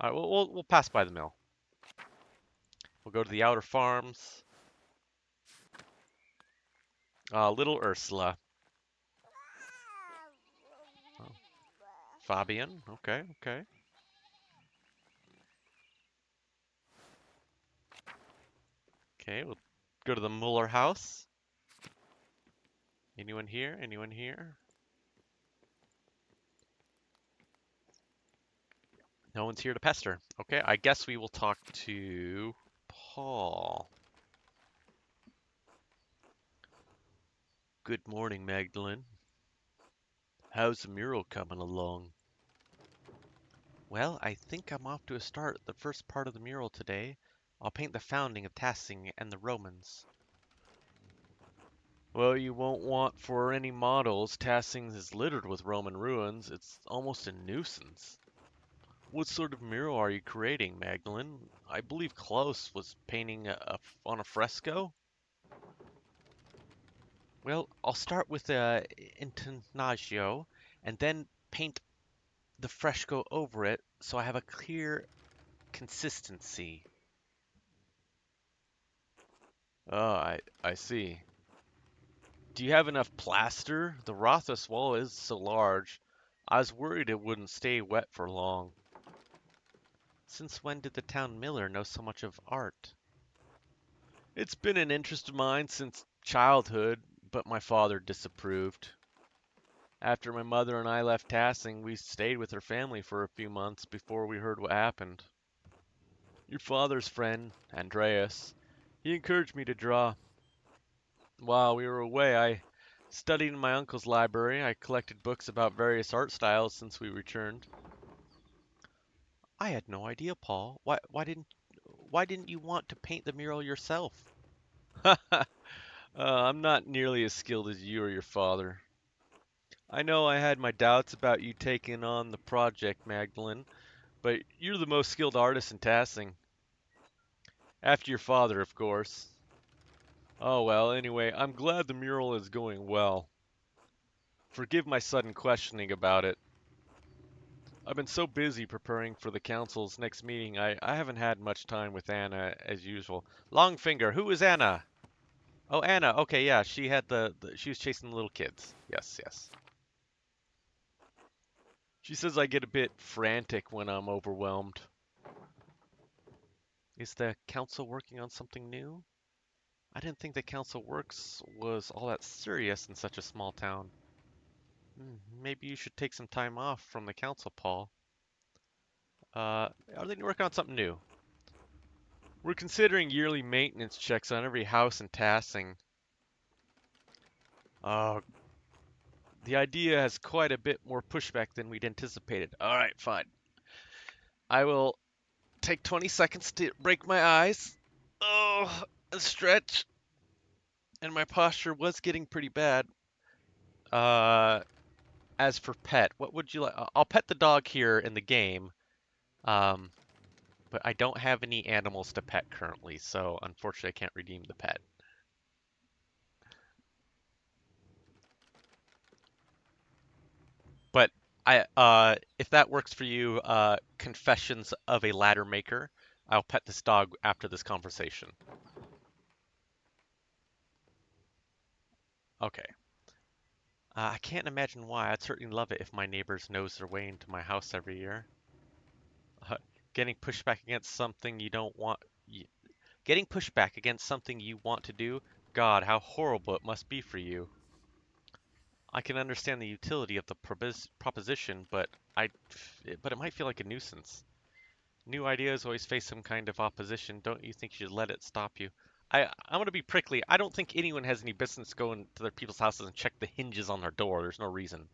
Alright, we'll pass by the mill. We'll go to the outer farms. Little Ursula. Oh, Fabian. Okay, okay. Okay, we'll go to the Muller house. Anyone here? Anyone here? No one's here to pester. Okay, I guess we will talk to Paul. Good morning, Magdalene. How's the mural coming along? Well, I think I'm off to a start. The first part of the mural today, I'll paint the founding of Tassing and the Romans. Well, you won't want for any models. Tassing is littered with Roman ruins. It's almost a nuisance. What sort of mural are you creating, Magdalene? I believe Klaus was painting on a fresco? Well, I'll start with the intonaggio and then paint the fresco over it so I have a clear consistency. Oh, I see. Do you have enough plaster? The Rothus wall is so large. I was worried it wouldn't stay wet for long. Since when did the town miller know so much of art? It's been an interest of mine since childhood, but my father disapproved. After my mother and I left Tassing, we stayed with her family for a few months before we heard what happened. Your father's friend, Andreas, he encouraged me to draw. While we were away, I studied in my uncle's library. I collected books about various art styles since we returned. I had no idea, Paul. Why didn't you want to paint the mural yourself? I'm not nearly as skilled as you or your father. I know I had my doubts about you taking on the project, Magdalene, but you're the most skilled artist in Tassing. After your father, of course. Oh well, anyway, I'm glad the mural is going well. Forgive my sudden questioning about it. I've been so busy preparing for the council's next meeting, I haven't had much time with Anna as usual. Longfinger, who is Anna? Oh, Anna. Okay, yeah, she had she was chasing the little kids. Yes, yes. She says I get a bit frantic when I'm overwhelmed. Is the council working on something new? I didn't think the council works was all that serious in such a small town. Maybe you should take some time off from the council, Paul. Are they working on something new? We're considering yearly maintenance checks on every house in Tassing. Uh, the idea has quite a bit more pushback than we'd anticipated. Alright, fine. I will take 20 seconds to break my eyes. Oh, and stretch. And my posture was getting pretty bad. Uh, as for pet, what would you like? I'll pet the dog here in the game. Um, but I don't have any animals to pet currently, so unfortunately I can't redeem the pet. But if that works for you, Confessions of a Ladder Maker, I'll pet this dog after this conversation. Okay. I can't imagine why. I'd certainly love it if my neighbors nose their way into my house every year. Uh, getting pushed back against something you don't want. Getting pushed back against something you want to do. God, how horrible it must be for you. I can understand the utility of the proposition, but it might feel like a nuisance. New ideas always face some kind of opposition. Don't you think you should let it stop you? I'm gonna be prickly. I don't think anyone has any business going to their people's houses and check the hinges on their door. There's no reason.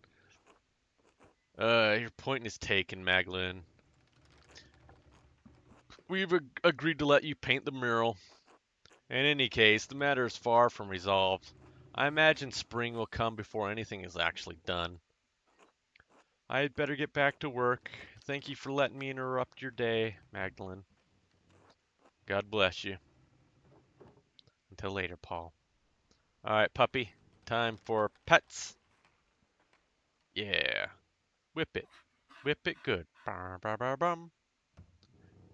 Your point is taken, Maglin. We've agreed to let you paint the mural. In any case, the matter is far from resolved. I imagine spring will come before anything is actually done. I had better get back to work. Thank you for letting me interrupt your day, Magdalene. God bless you. Until later, Paul. All right, puppy. Time for pets. Yeah. Whip it. Whip it good. Bum, bum, bum, bum.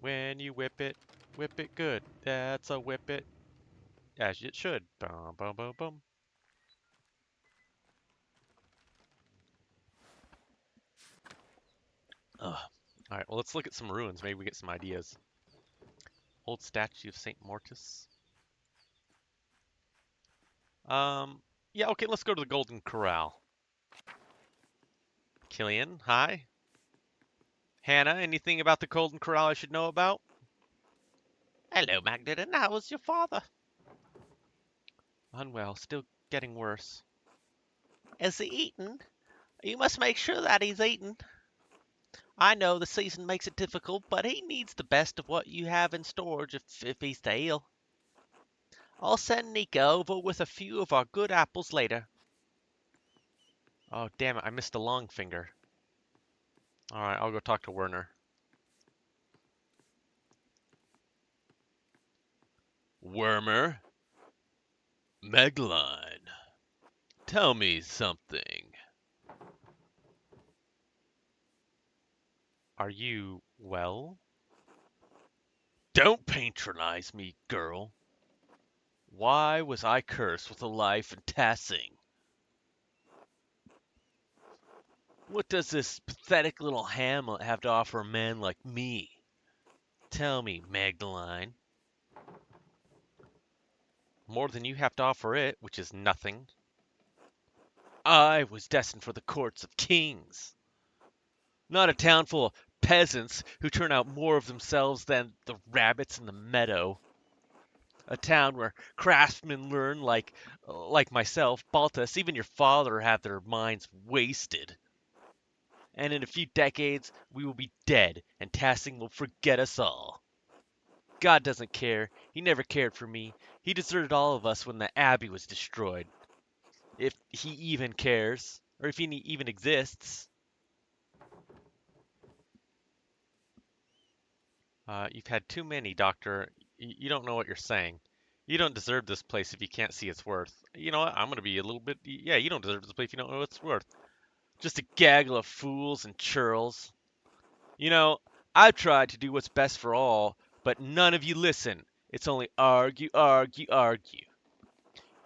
When you whip it good. That's a whip it. As it should. Bum, bum, bum, bum. Ugh. All right, well, let's look at some ruins. Maybe we get some ideas. Old statue of St. Mortis. Um, yeah, okay, let's go to the Golden Corral. Killian, hi. Hannah, anything about the Golden Corral I should know about? Hello, Magdalene. How was your father? Unwell, still getting worse. Is he eating? You must make sure that he's eating. I know the season makes it difficult, but he needs the best of what you have in storage if he's to ill. I'll send Nika over with a few of our good apples later. Oh, damn it, I missed a long finger. Alright, I'll go talk to Werner. Wormer? Megline, tell me something. Are you well? Don't patronize me, girl. Why was I cursed with a life in Tassing? What does this pathetic little hamlet have to offer a man like me? Tell me, Magdalene. More than you have to offer it, which is nothing. I was destined for the courts of kings, not a town full of peasants who turn out more of themselves than the rabbits in the meadow. A town where craftsmen learn like myself, Baltus, even your father have their minds wasted. And in a few decades, we will be dead, and Tassing will forget us all. God doesn't care. He never cared for me. He deserted all of us when the Abbey was destroyed. If he even cares, or if he even exists. You've had too many, Doctor. You don't know what you're saying. You don't deserve this place if you can't see its worth. You know what? I'm gonna be a little bit. Yeah, you don't deserve this place if you don't know what it's worth. Just a gaggle of fools and churls. You know, I've tried to do what's best for all, but none of you listen. It's only argue, argue, argue.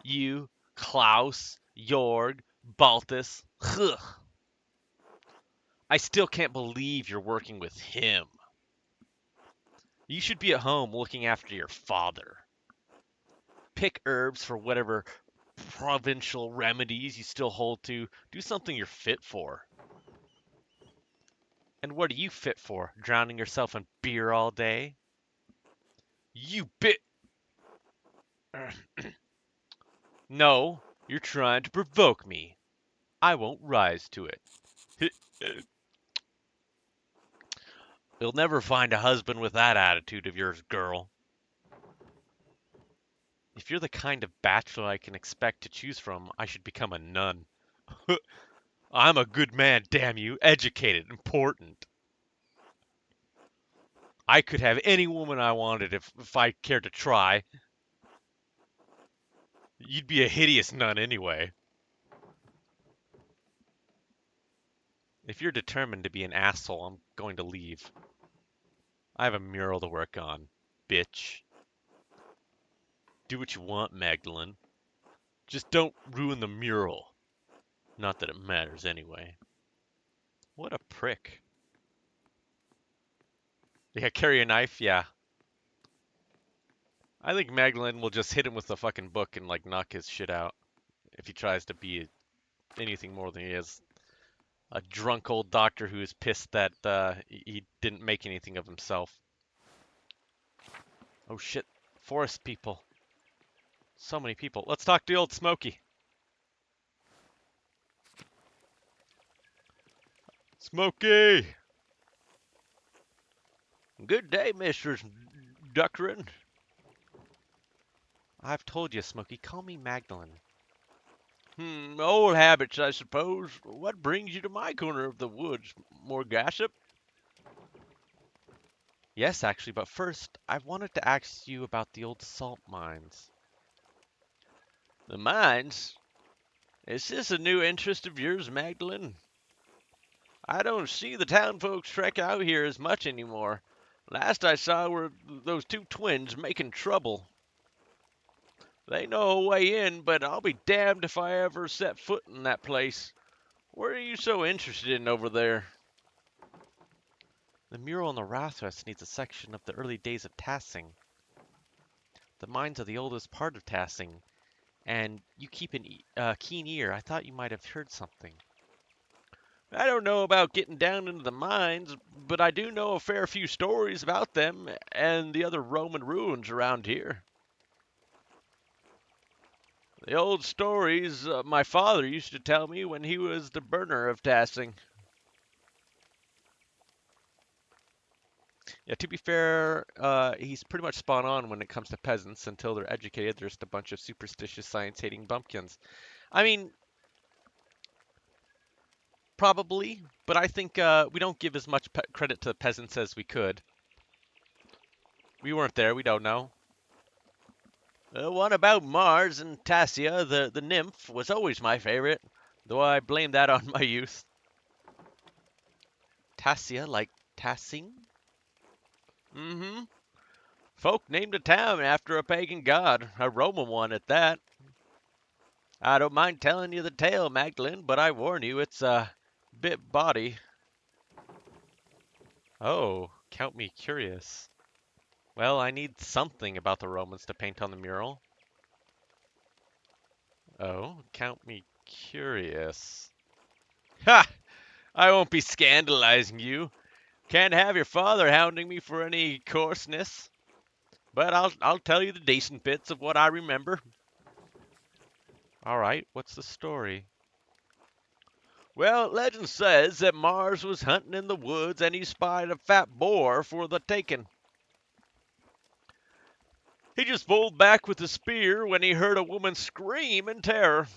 You, Klaus, Jorg, Baltus. Ugh. I still can't believe you're working with him. You should be at home looking after your father. Pick herbs for whatever provincial remedies you still hold to. Do something you're fit for. And what are you fit for? Drowning yourself in beer all day? You bit. No, you're trying to provoke me. I won't rise to it. You'll never find a husband with that attitude of yours, girl. If you're the kind of bachelor I can expect to choose from, I should become a nun. I'm a good man, damn you, educated, important. I could have any woman I wanted if I cared to try. You'd be a hideous nun anyway. If you're determined to be an asshole, I'm going to leave. I have a mural to work on, bitch. Do what you want, Magdalene. Just don't ruin the mural. Not that it matters anyway. What a prick. Yeah, carry a knife? Yeah. I think Magdalene will just hit him with the fucking book and like knock his shit out if he tries to be anything more than he is. A drunk old doctor who is pissed that he didn't make anything of himself. Oh shit, forest people. So many people. Let's talk to the old Smokey. Smokey! Good day, Mr. Duckrin. I've told you, Smokey, call me Magdalene. Old habits, I suppose. What brings you to my corner of the woods? More gossip? Yes, actually, but first, I wanted to ask you about the old salt mines. The mines? Is this a new interest of yours, Magdalene? I don't see the town folks trek out here as much anymore. Last I saw were those two twins making trouble. They know a way in, but I'll be damned if I ever set foot in that place. What are you so interested in over there? The mural on the Rathras needs a section of the early days of Tassing. The mines are the oldest part of Tassing, and you keep a keen ear. I thought you might have heard something. I don't know about getting down into the mines, but I do know a fair few stories about them and the other Roman ruins around here. The old stories my father used to tell me when he was the burner of Tassing. Yeah, to be fair, he's pretty much spot on when it comes to peasants. Until they're educated, they're just a bunch of superstitious, science-hating bumpkins. I mean, probably, but I think we don't give as much credit to the peasants as we could. We weren't there, we don't know. The one about Mars and Tassia, the nymph, was always my favorite, though I blame that on my youth. Tassia, like Tassing? Mm-hmm. Folk named a town after a pagan god, a Roman one at that. I don't mind telling you the tale, Magdalene, but I warn you, it's a bit bawdy. Oh, count me curious. Well, I need something about the Romans to paint on the mural. Oh, count me curious. Ha! I won't be scandalizing you. Can't have your father hounding me for any coarseness. But I'll tell you the decent bits of what I remember. All right, what's the story? Well, legend says that Mars was hunting in the woods and he spied a fat boar for the taking. He just pulled back with the spear when he heard a woman scream in terror.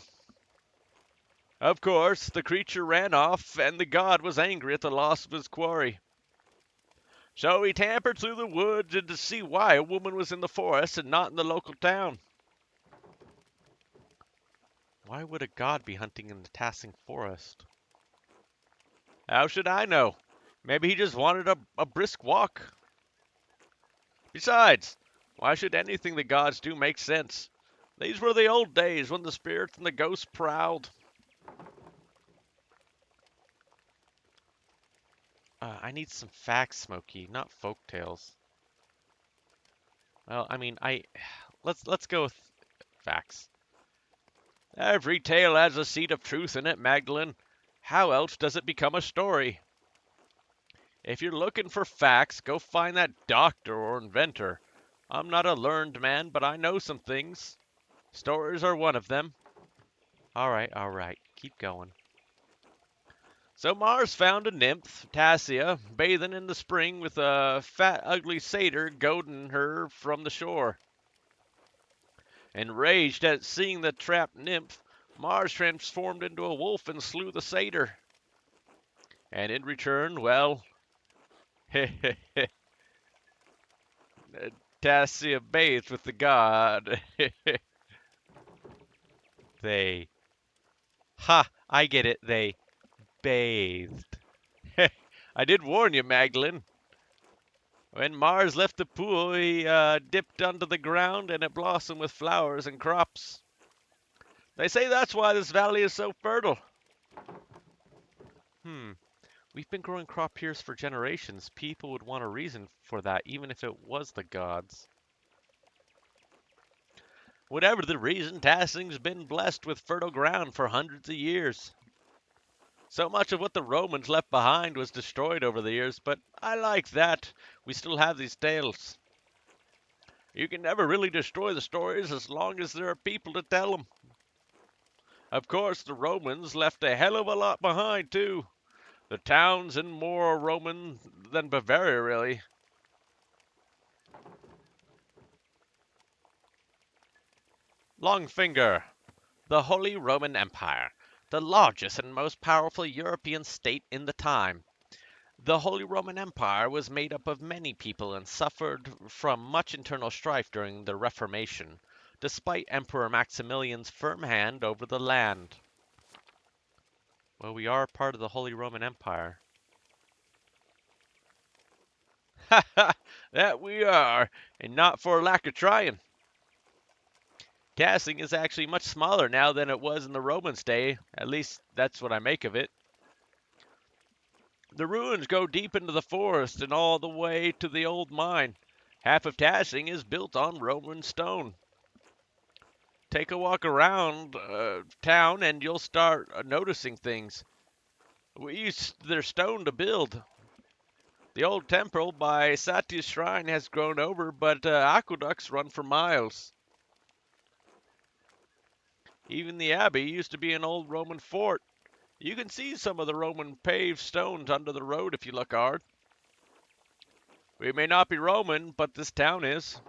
Of course, the creature ran off, and the god was angry at the loss of his quarry. So he tampered through the woods to see why a woman was in the forest and not in the local town. Why would a god be hunting in the Tassing forest? How should I know? Maybe he just wanted a brisk walk. Besides, why should anything the gods do make sense? These were the old days when the spirits and the ghosts prowled. I need some facts, Smokey, not folk tales. Well, I mean, let's go with facts. Every tale has a seed of truth in it, Magdalene. How else does it become a story? If you're looking for facts, go find that doctor or inventor. I'm not a learned man, but I know some things. Stories are one of them. All right, keep going. So Mars found a nymph, Tassia, bathing in the spring with a fat, ugly satyr goading her from the shore. Enraged at seeing the trapped nymph, Mars transformed into a wolf and slew the satyr. And in return, well, Tassia bathed with the god. They. Ha! I get it. They bathed. I did warn you, Magdalene. When Mars left the pool, he dipped under the ground and it blossomed with flowers and crops. They say that's why this valley is so fertile. Hmm. We've been growing crop ears for generations. People would want a reason for that, even if it was the gods. Whatever the reason, Tassing's been blessed with fertile ground for hundreds of years. So much of what the Romans left behind was destroyed over the years, but I like that. We still have these tales. You can never really destroy the stories as long as there are people to tell them. Of course, the Romans left a hell of a lot behind, too. The towns and more Roman than Bavaria, really. Longfinger, the Holy Roman Empire, the largest and most powerful European state in the time. The Holy Roman Empire was made up of many people and suffered from much internal strife during the Reformation, despite Emperor Maximilian's firm hand over the land. Well, we are part of the Holy Roman Empire. Ha ha! That we are, and not for lack of trying. Casting is actually much smaller now than it was in the Romans' day. At least that's what I make of it. The ruins go deep into the forest and all the way to the old mine. Half of Tassing is built on Roman stone. Take a walk around town and you'll start noticing things. We used their stone to build. The old temple by Sati's shrine has grown over, but aqueducts run for miles. Even the abbey used to be an old Roman fort. You can see some of the Roman paved stones under the road if you look hard. We may not be Roman, but this town is.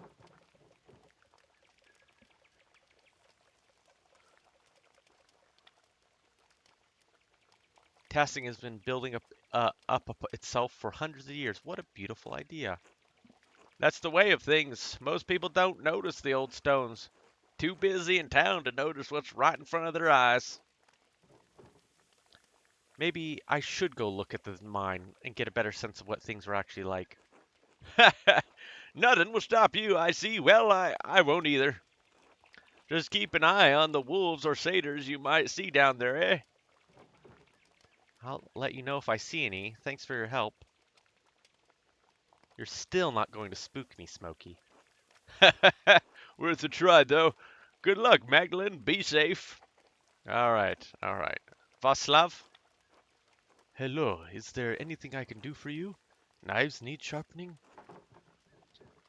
Tasting has been building up itself for hundreds of years. What a beautiful idea. That's the way of things. Most people don't notice the old stones. Too busy in town to notice what's right in front of their eyes. Maybe I should go look at the mine and get a better sense of what things are actually like. Nothing will stop you, I see. Well, I won't either. Just keep an eye on the wolves or satyrs you might see down there, eh? I'll let you know if I see any. Thanks for your help. You're still not going to spook me, Smokey. Worth a try, though. Good luck, Magdalene. Be safe. All right, all right. Vaslav? Hello, is there anything I can do for you? Knives need sharpening?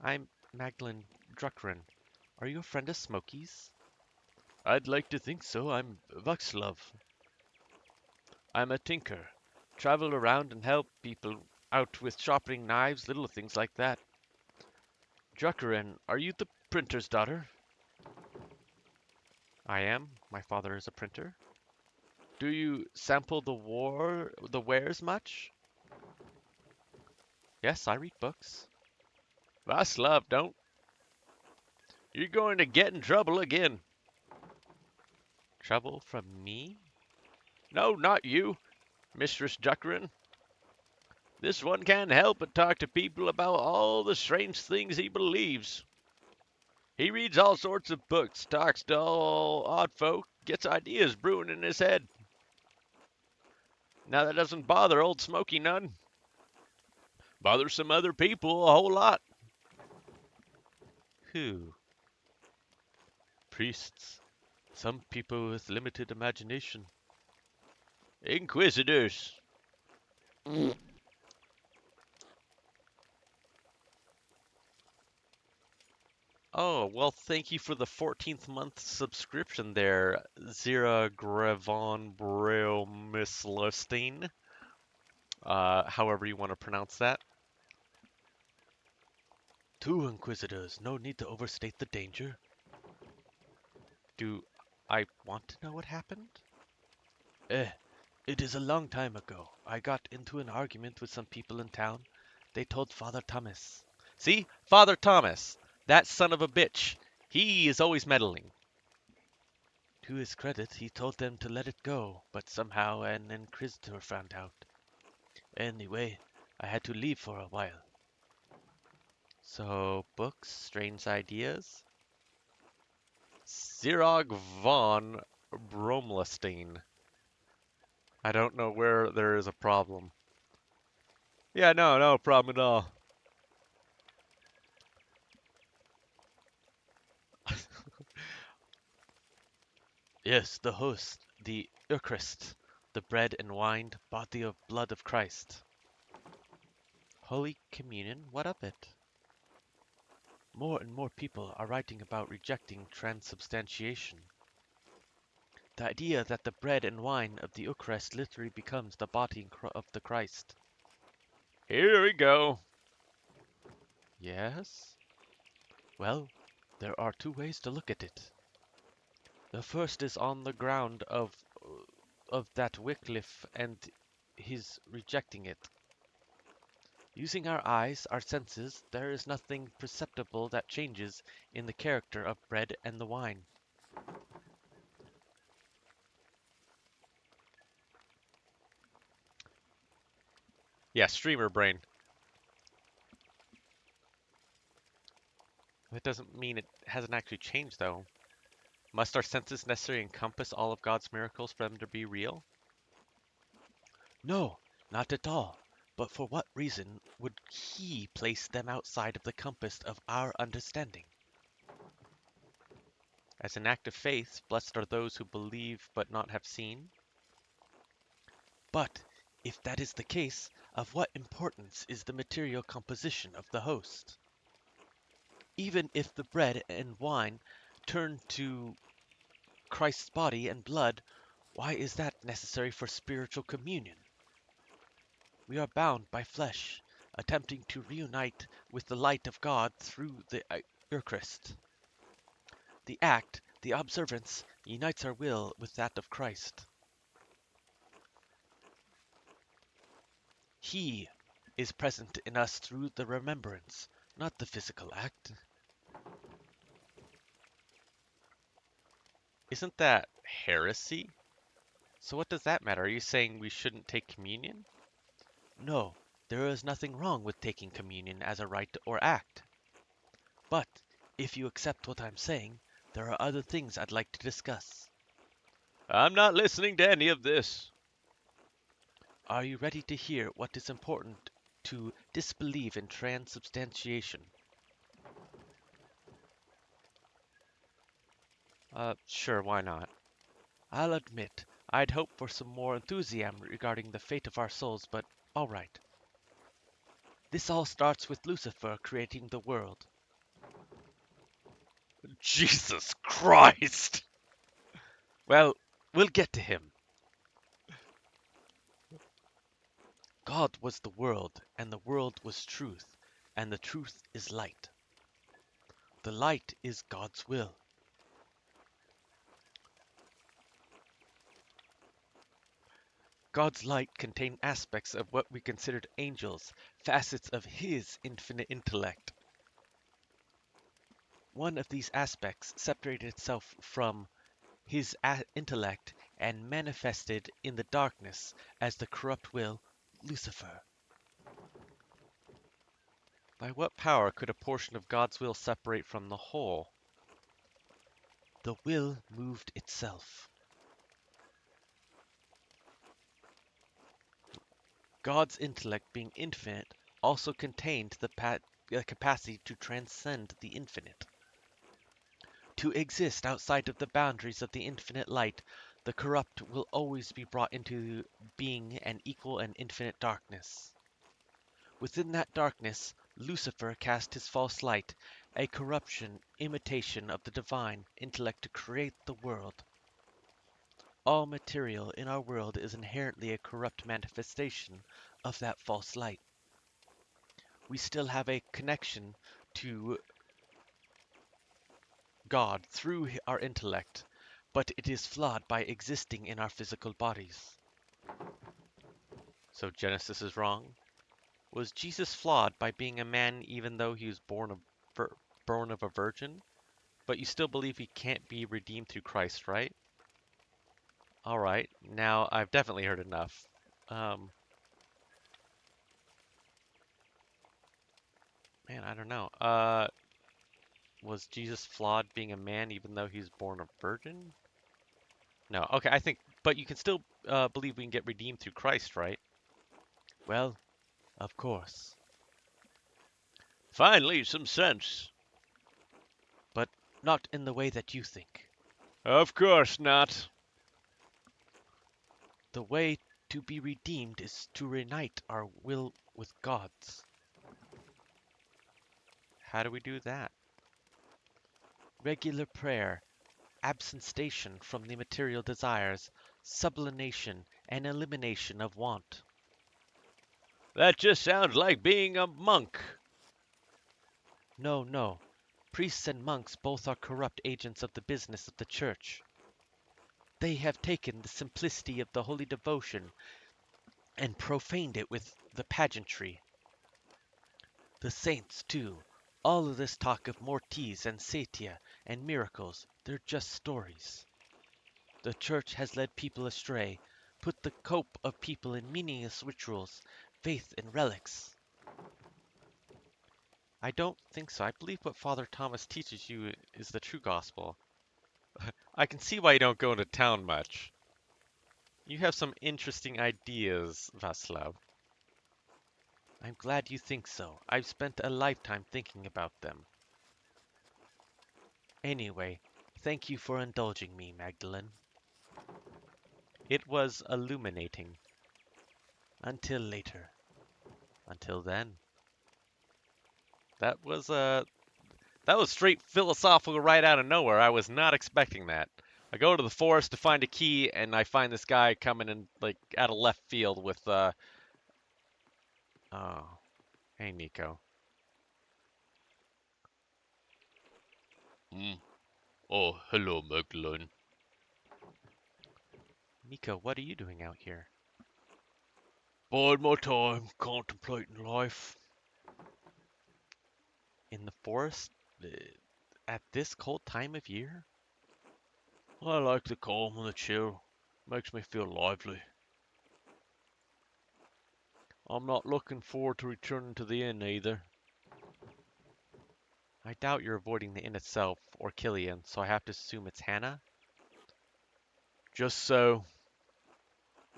I'm Magdalene Druckren. Are you a friend of Smokey's? I'd like to think so. I'm Vaxlov. I'm a tinker. Travel around and help people out with sharpening knives, little things like that. Druckeren, are you the printer's daughter? I am. My father is a printer. Do you sample the wares much? Yes, I read books. Vaslav, don't. You're going to get in trouble again. Trouble from me? No, not you, Mistress Druckeren. This one can't help but talk to people about all the strange things he believes. He reads all sorts of books, talks to all odd folk, gets ideas brewing in his head. Now that doesn't bother old Smoky none. Bothers some other people a whole lot. Who? Priests. Some people with limited imagination. Inquisitors. Oh, well, thank you for the 14th month subscription there, Zira Grevon Braille Miss Lustine. however you want to pronounce that. Two Inquisitors, no need to overstate the danger. Do I want to know what happened? Eh, it is a long time ago. I got into an argument with some people in town. They told Father Thomas. See? Father Thomas! That son of a bitch! He is always meddling. To his credit, he told them to let it go, but somehow an Inquisitor found out. Anyway, I had to leave for a while. So, books, strange ideas? Zirog von Bromlestein. I don't know where there is a problem. Yeah, no problem at all. Yes, the host, the Eucharist, the bread and wine, body of blood of Christ. Holy Communion? What of it? More and more people are writing about rejecting transubstantiation. The idea that the bread and wine of the Eucharist literally becomes the body of the Christ. Here we go. Yes? Well, there are two ways to look at it. The first is on the ground of that Wycliffe and his rejecting it. Using our eyes, our senses, there is nothing perceptible that changes in the character of bread and the wine. Yeah, streamer brain. That doesn't mean it hasn't actually changed, though. Must our senses necessarily encompass all of God's miracles for them to be real? No, not at all. But for what reason would he place them outside of the compass of our understanding? As an act of faith, blessed are those who believe but not have seen. But if that is the case, of what importance is the material composition of the host? Even if the bread and wine turn to Christ's body and blood, why is that necessary for spiritual communion? We are bound by flesh, attempting to reunite with the light of God through the Eucharist. The act, the observance, unites our will with that of Christ. He is present in us through the remembrance, not the physical act. Isn't that heresy? So what does that matter? Are you saying we shouldn't take communion? No, there is nothing wrong with taking communion as a rite or act. But if you accept what I'm saying, there are other things I'd like to discuss. I'm not listening to any of this. Are you ready to hear what is important to disbelieve in transubstantiation? Sure, why not? I'll admit, I'd hoped for some more enthusiasm regarding the fate of our souls, but all right. This all starts with Lucifer creating the world. Jesus Christ! Well, we'll get to him. God was the world, and the world was truth, and the truth is light. The light is God's will. God's light contained aspects of what we considered angels, facets of His infinite intellect. One of these aspects separated itself from His intellect and manifested in the darkness as the corrupt will, Lucifer. By what power could a portion of God's will separate from the whole? The will moved itself. God's intellect being infinite also contained the capacity to transcend the infinite. To exist outside of the boundaries of the infinite light, the corrupt will always be brought into being an equal and infinite darkness. Within that darkness, Lucifer cast his false light, a corruption, imitation of the divine intellect to create the world. All material in our world is inherently a corrupt manifestation of that false light. We still have a connection to God through our intellect, but it is flawed by existing in our physical bodies. So Genesis is wrong? Was Jesus flawed by being a man even though he was born of a virgin? But you still believe he can't be redeemed through Christ, right? All right, now I've definitely heard enough. Um, Man, I don't know. Was Jesus flawed being a man even though he's born a virgin? No. Okay, I think, but you can still believe we can get redeemed through Christ, right? Well, of course, Finally, some sense. but not in the way that you think. Of course not. The way to be redeemed is to reunite our will with God's. How do we do that? Regular prayer, abstention from the material desires, sublimation and elimination of want. That just sounds like being a monk. No, no. Priests and monks both are corrupt agents of the business of the church. They have taken the simplicity of the holy devotion and profaned it with the pageantry. The saints, too. All of this talk of mortis and satia and miracles, they're just stories. The church has led people astray, put the cope of people in meaningless rituals, faith in relics. I don't think so. I believe what Father Thomas teaches you is the true gospel. I can see why you don't go into town much. You have some interesting ideas, Vaslav. I'm glad you think so. I've spent a lifetime thinking about them. Anyway, thank you for indulging me, Magdalene. It was illuminating. Until later. Until then. That was that was straight philosophical right out of nowhere. I was not expecting that. I go to the forest to find a key, and I find this guy coming in like out of left field with oh, hey Nico. Hmm. Oh, hello, Magdalene. Nico, what are you doing out here? Bide my time contemplating life. In the forest? Uh, At this cold time of year? I like the calm and the chill. Makes me feel lively. I'm not looking forward to returning to the inn either. I doubt you're avoiding the inn itself, or Killian, so I have to assume it's Hannah? Just so.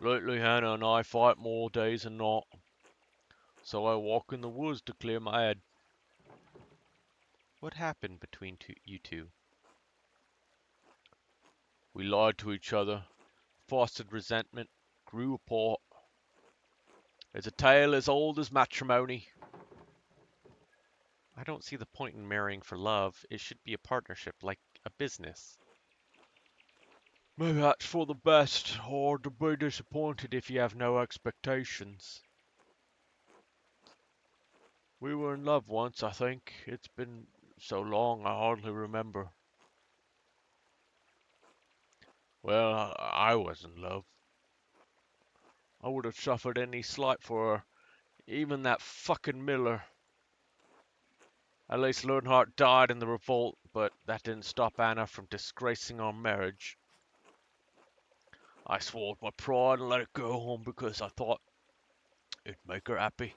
Lately, Hannah and I fight more days than not, so I walk in the woods to clear my head. What happened between you two? We lied to each other, fostered resentment, grew apart. It's a tale as old as matrimony. I don't see the point in marrying for love. It should be a partnership, like a business. Maybe that's for the best. Hard to be disappointed if you have no expectations. We were in love once, I think. It's been so long I hardly remember. Well, I was in love. I would have suffered any slight for her, even that fucking Miller. At least Learnhardt died in the revolt, but that didn't stop Anna from disgracing our marriage. I swallowed my pride and let it go home because I thought it'd make her happy.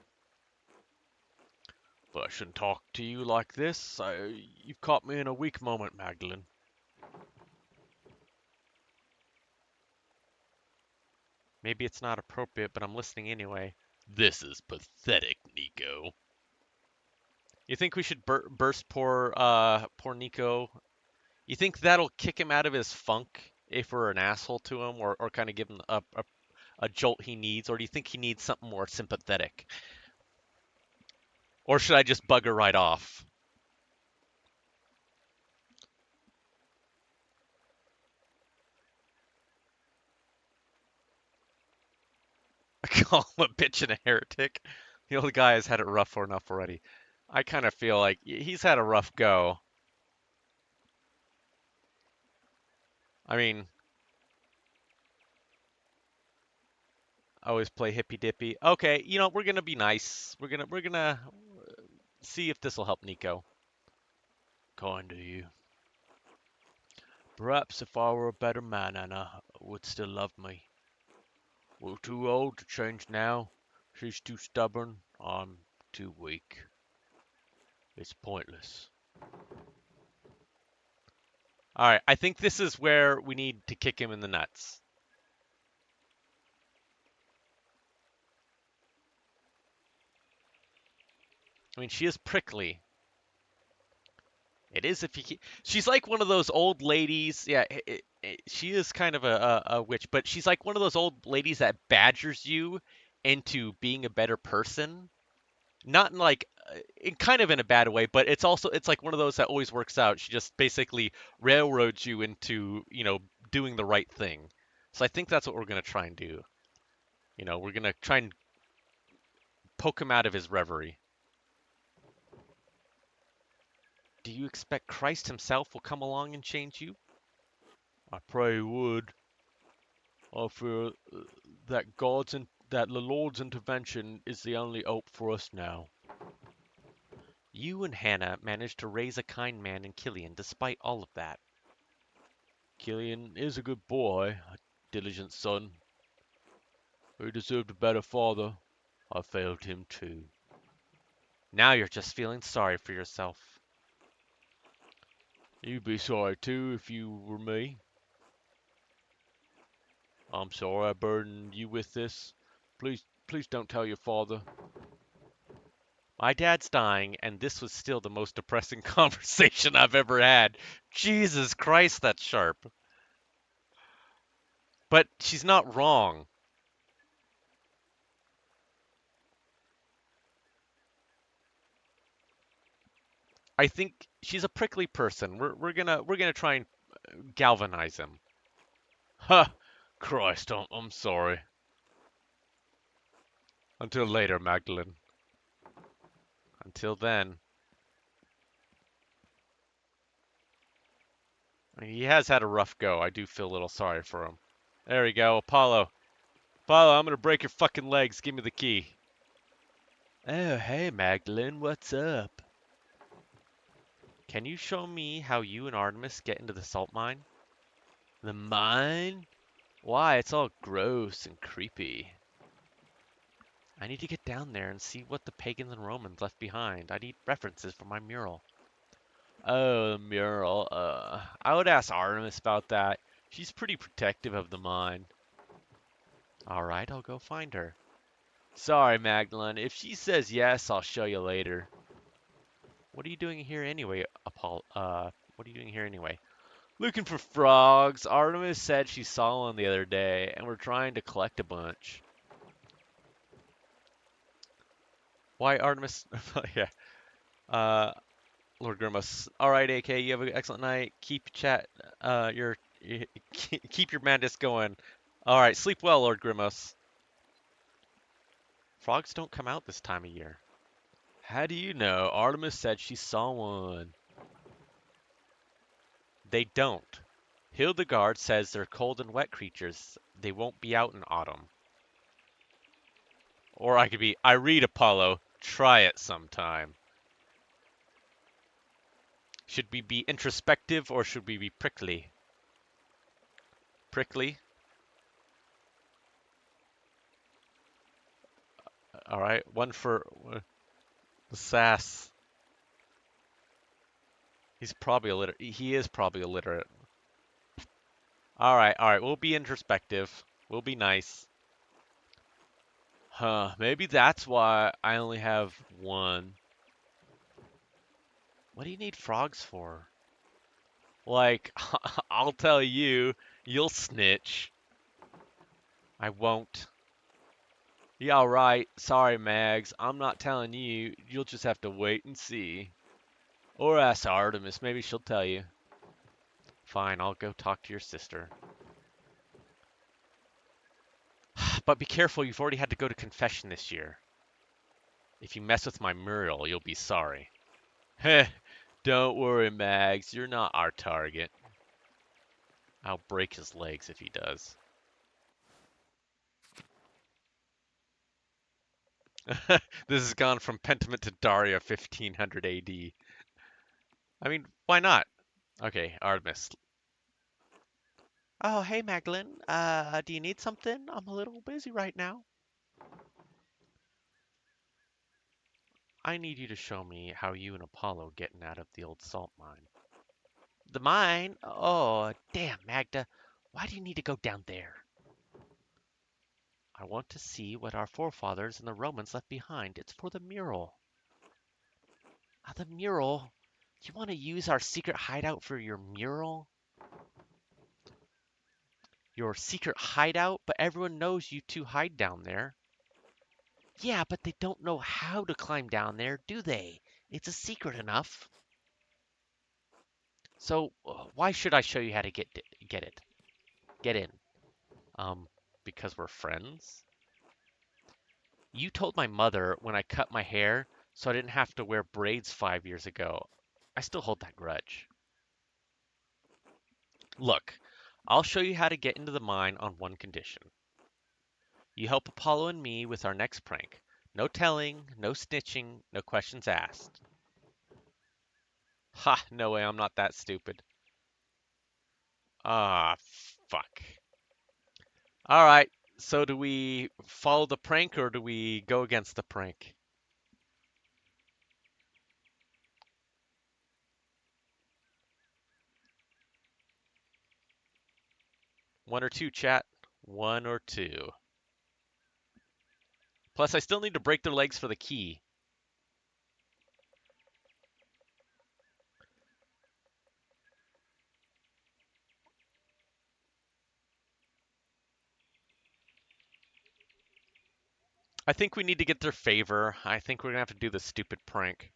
But I shouldn't talk to you like this. You've caught me in a weak moment, Magdalene. Maybe it's not appropriate, but I'm listening anyway. This is pathetic, Nico. You think we should burst poor Nico? You think that'll kick him out of his funk if we're an asshole to him, or kind of give him a jolt he needs, or do you think he needs something more sympathetic? Or should I just bugger right off? Call him a bitch and a heretic. The old guy has had it rough enough already. I kind of feel like he's had a rough go. I mean, always play hippy dippy. Okay, we're gonna be nice. We're gonna see if this will help Nico. Kind of you. Perhaps if I were a better man, Anna would still love me. We're too old to change now. She's too stubborn. I'm too weak. It's pointless. All right, I think this is where we need to kick him in the nuts. I mean, she is prickly. It is if she's like one of those old ladies. Yeah, she is kind of a witch, but she's like one of those old ladies that badgers you into being a better person. Not in like in kind of in a bad way, but it's like one of those that always works out. She just basically railroads you into, doing the right thing. So I think that's what we're gonna try and do. We're gonna try and poke him out of his reverie. Do you expect Christ himself will come along and change you? I pray he would. I fear that the Lord's intervention is the only hope for us now. You and Hannah managed to raise a kind man in Killian despite all of that. Killian is a good boy, a diligent son. He deserved a better father. I failed him too. Now you're just feeling sorry for yourself. You'd be sorry too if you were me. I'm sorry I burdened you with this. Please don't tell your father. My dad's dying, and this was still the most depressing conversation I've ever had. Jesus Christ, that's sharp. But she's not wrong. I think she's a prickly person. We're gonna try and galvanize him. Ha! Christ, I'm sorry. Until later, Magdalene. Until then. I mean, he has had a rough go. I do feel a little sorry for him. There we go, Apollo. Apollo, I'm gonna break your fucking legs. Give me the key. Oh, hey, Magdalene, what's up? Can you show me how you and Artemis get into the salt mine? The mine? Why, it's all gross and creepy. I need to get down there and see what the pagans and Romans left behind. I need references for my mural. Oh, the mural. I would ask Artemis about that. She's pretty protective of the mine. All right, I'll go find her. Sorry, Magdalene. If she says yes, I'll show you later. What are you doing here anyway, Apollo? What are you doing here anyway? Looking for frogs. Artemis said she saw one the other day, and we're trying to collect a bunch. Why Artemis? Yeah. Uh, Lord Grimace. All right, AK. You have an excellent night. Keep chat. Keep your madness going. All right. Sleep well, Lord Grimace. Frogs don't come out this time of year. How do you know? Artemis said she saw one. They don't. Hildegard says they're cold and wet creatures. They won't be out in autumn. Or I read Apollo. Try it sometime. Should we be introspective or should we be prickly? Prickly. All right, one for the sass. He's probably illiterate. He is probably illiterate. All right. We'll be introspective. We'll be nice. Huh, maybe that's why I only have one. What do you need frogs for? Like, I'll tell you, you'll snitch. I won't. Yeah, right. Sorry, Mags. I'm not telling you. You'll just have to wait and see. Or ask Artemis. Maybe she'll tell you. Fine, I'll go talk to your sister. But be careful, you've already had to go to confession this year. If you mess with my Muriel, you'll be sorry. Heh, don't worry, Mags, you're not our target. I'll break his legs if he does. This has gone from Pentiment to Daria 1500 AD. I mean, why not? Okay, Artemis. Oh, hey, Maglin. Do you need something? I'm a little busy right now. I need you to show me how you and Apollo getting out of the old salt mine. The mine? Oh, damn, Magda. Why do you need to go down there? I want to see what our forefathers and the Romans left behind. It's for the mural. Ah, the mural? You want to use our secret hideout for your mural? Your secret hideout? But everyone knows you two hide down there. Yeah, but they don't know how to climb down there, do they? It's a secret enough. So why should I show you how to get it? Get in. Because we're friends? You told my mother when I cut my hair so I didn't have to wear braids 5 years ago. I still hold that grudge. Look, I'll show you how to get into the mine on one condition. You help Apollo and me with our next prank. No telling, no snitching, no questions asked. Ha, no way, I'm not that stupid. Ah, fuck. Alright, so do we follow the prank or do we go against the prank? One or two, chat. One or two. Plus, I still need to break their legs for the key. I think we need to get their favor. I think we're gonna have to do the stupid prank.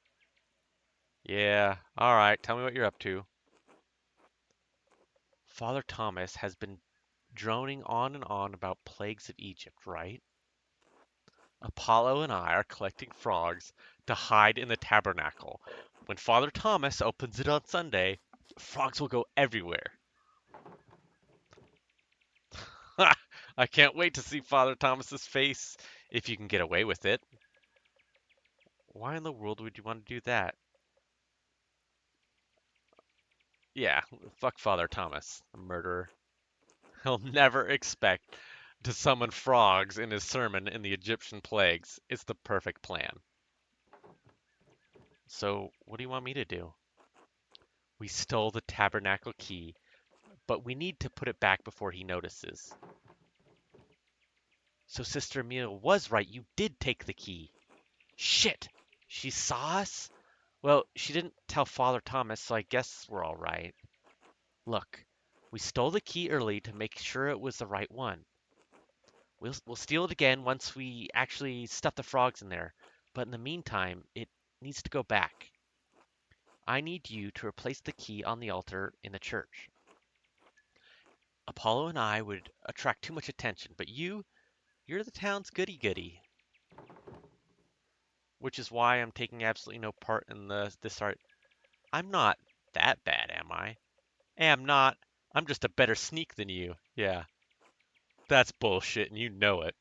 Yeah, alright, tell me what you're up to. Father Thomas has been droning on and on about plagues of Egypt, right? Apollo and I are collecting frogs to hide in the tabernacle. When Father Thomas opens it on Sunday, frogs will go everywhere. I can't wait to see Father Thomas's face, if you can get away with it. Why in the world would you want to do that? Yeah, fuck Father Thomas, a murderer. He'll never expect to summon frogs in his sermon in the Egyptian plagues. It's the perfect plan. So, what do you want me to do? We stole the tabernacle key, but we need to put it back before he notices. So Sister Amelia was right. You did take the key. Shit! She saw us? Well, she didn't tell Father Thomas, so I guess we're all right. Look, we stole the key early to make sure it was the right one. We'll steal it again once we actually stuff the frogs in there. But in the meantime, it needs to go back. I need you to replace the key on the altar in the church. Apollo and I would attract too much attention, but you're the town's goody-goody. Which is why I'm taking absolutely no part in this art. I'm not that bad, am I? Am not. I'm just a better sneak than you. Yeah, that's bullshit, and you know it.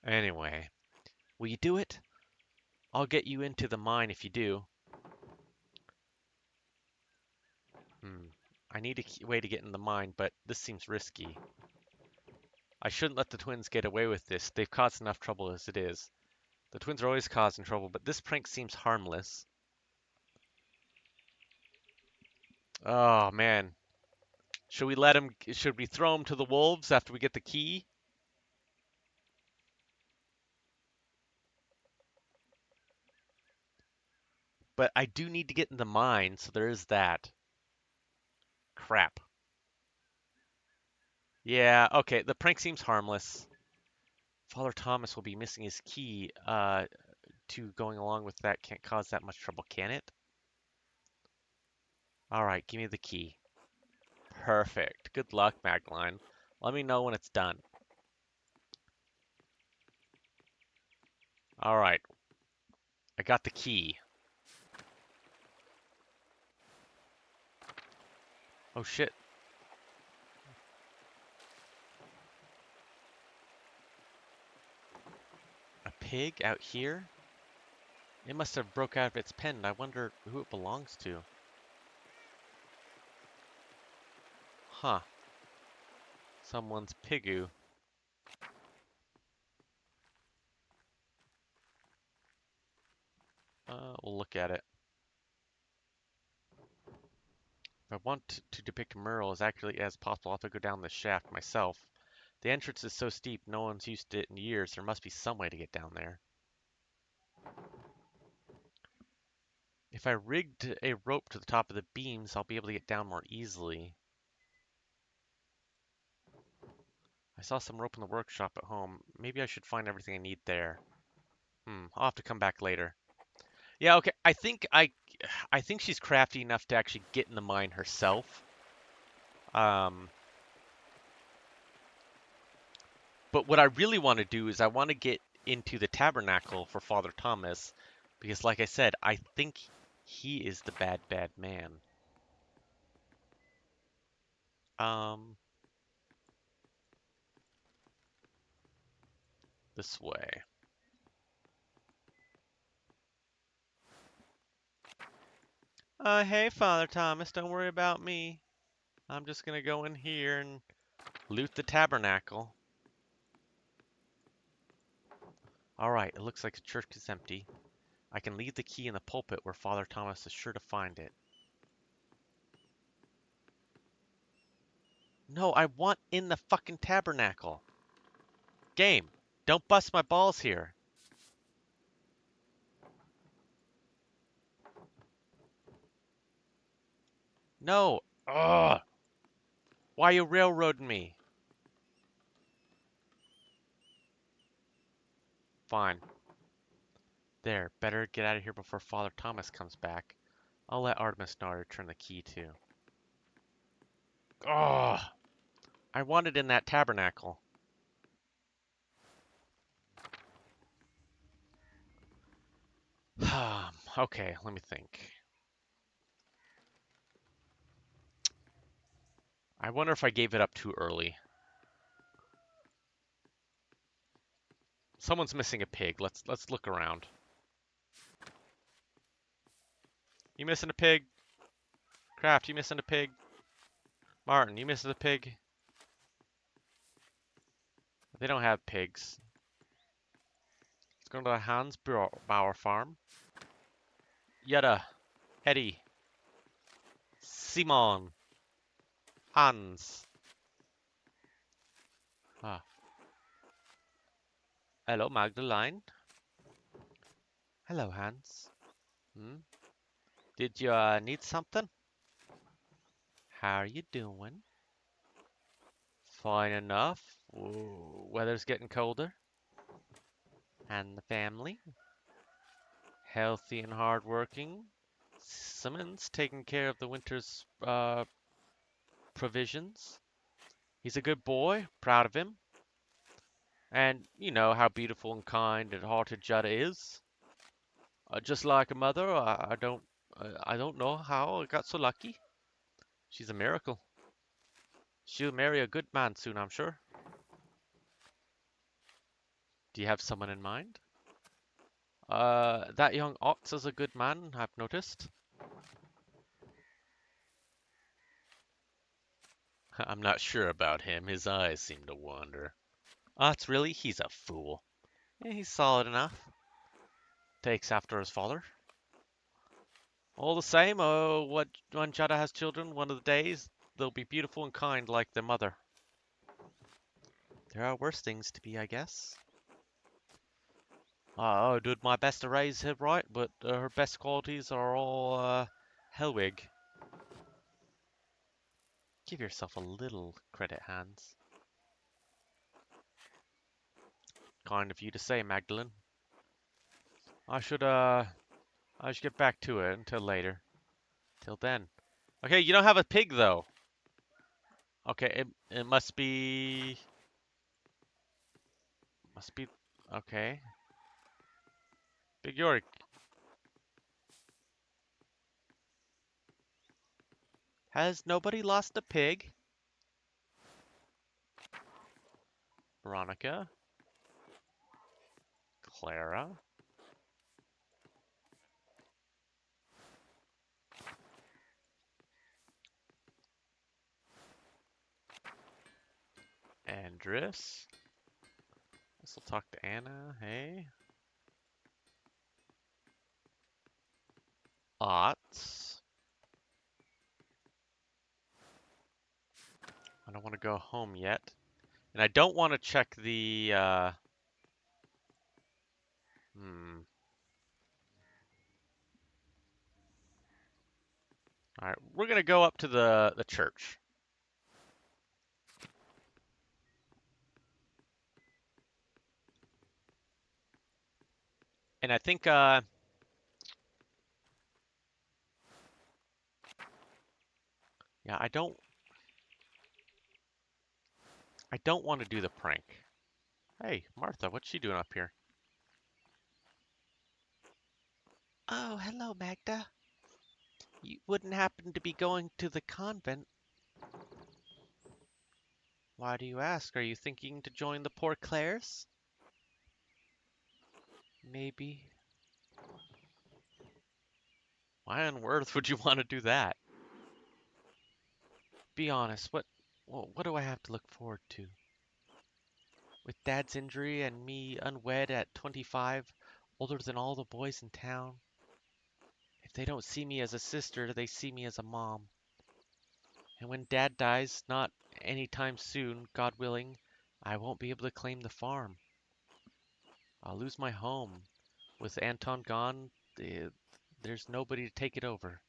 Anyway, will you do it? I'll get you into the mine if you do. Hmm. I need a way to get in the mine, but this seems risky. I shouldn't let the twins get away with this. They've caused enough trouble as it is. The twins are always causing trouble, but this prank seems harmless. Oh, man. Should we throw him to the wolves after we get the key? But I do need to get in the mine, so there is that. Crap. Yeah, okay, the prank seems harmless. Father Thomas will be missing his key, to going along with that can't cause that much trouble, can it? Alright, give me the key. Perfect. Good luck, Magline. Let me know when it's done. All right, I got the key. Oh shit. A pig out here? It must have broke out of its pen. I wonder who it belongs to. Huh. Someone's pigoo. We'll look at it. If I want to depict Merle as accurately as possible, I'll have to go down the shaft myself. The entrance is so steep, no one's used it in years. There must be some way to get down there. If I rigged a rope to the top of the beams, I'll be able to get down more easily. I saw some rope in the workshop at home. Maybe I should find everything I need there. I'll have to come back later. Yeah, okay. I think she's crafty enough to actually get in the mine herself. Um, but what I really want to do is I want to get into the tabernacle for Father Thomas, because like I said, I think he is the bad, bad man. Um, this way. Hey, Father Thomas, don't worry about me. I'm just gonna go in here and loot the tabernacle. Alright, it looks like the church is empty. I can leave the key in the pulpit where Father Thomas is sure to find it. No, I want in the fucking tabernacle. Game, don't bust my balls here. No. Ugh. Why are you railroading me? Fine. There, better get out of here before Father Thomas comes back. I'll let Artemis know I return the key too. Ugh. I want it in that tabernacle. Okay, let me think. I wonder if I gave it up too early. Someone's missing a pig. Let's look around. You missing a pig? Kraft, you missing a pig? Martin, you missing a pig? They don't have pigs. Let's go to the Hans Bauer farm. Yetta, Eddie, Simon, Hans. Ah, hello, Magdalene. Hello, Hans. Hmm? Did you need something? How are you doing? Fine enough. Ooh, weather's getting colder. And the family? Healthy and hardworking. Simmons taking care of the winter's provisions. He's a good boy, proud of him. And you know how beautiful and kind and hearted Jetta is. Just like a mother, I don't know how I got so lucky. She's a miracle. She'll marry a good man soon, I'm sure. Do you have someone in mind? That young Ox is a good man, I've noticed. I'm not sure about him. His eyes seem to wander. Ox, really? He's a fool. Yeah, he's solid enough. Takes after his father. All the same, when Jada has children, one of the days, they'll be beautiful and kind like their mother. There are worse things to be, I guess. I did my best to raise her right, but her best qualities are all, Hellwig. Give yourself a little credit, Hans. Kind of you to say, Magdalene. I should get back to it until later. Till then. Okay, you don't have a pig, though. Okay, it must be... okay. Big York, has nobody lost a pig? Veronica, Clara, Andres. Guess we'll talk to Anna. Hey. Otts. I don't want to go home yet. And I don't want to check the, hmm. Alright, we're gonna go up to the church. And I think, yeah, I don't want to do the prank. Hey, Martha, what's she doing up here? Oh, hello, Magda. You wouldn't happen to be going to the convent? Why do you ask? Are you thinking to join the Poor Clares? Maybe. Why on earth would you want to do that? Be honest, what do I have to look forward to? With Dad's injury and me unwed at 25, older than all the boys in town. If they don't see me as a sister, they see me as a mom. And when Dad dies, not anytime soon, God willing, I won't be able to claim the farm. I'll lose my home. With Anton gone, there's nobody to take it over.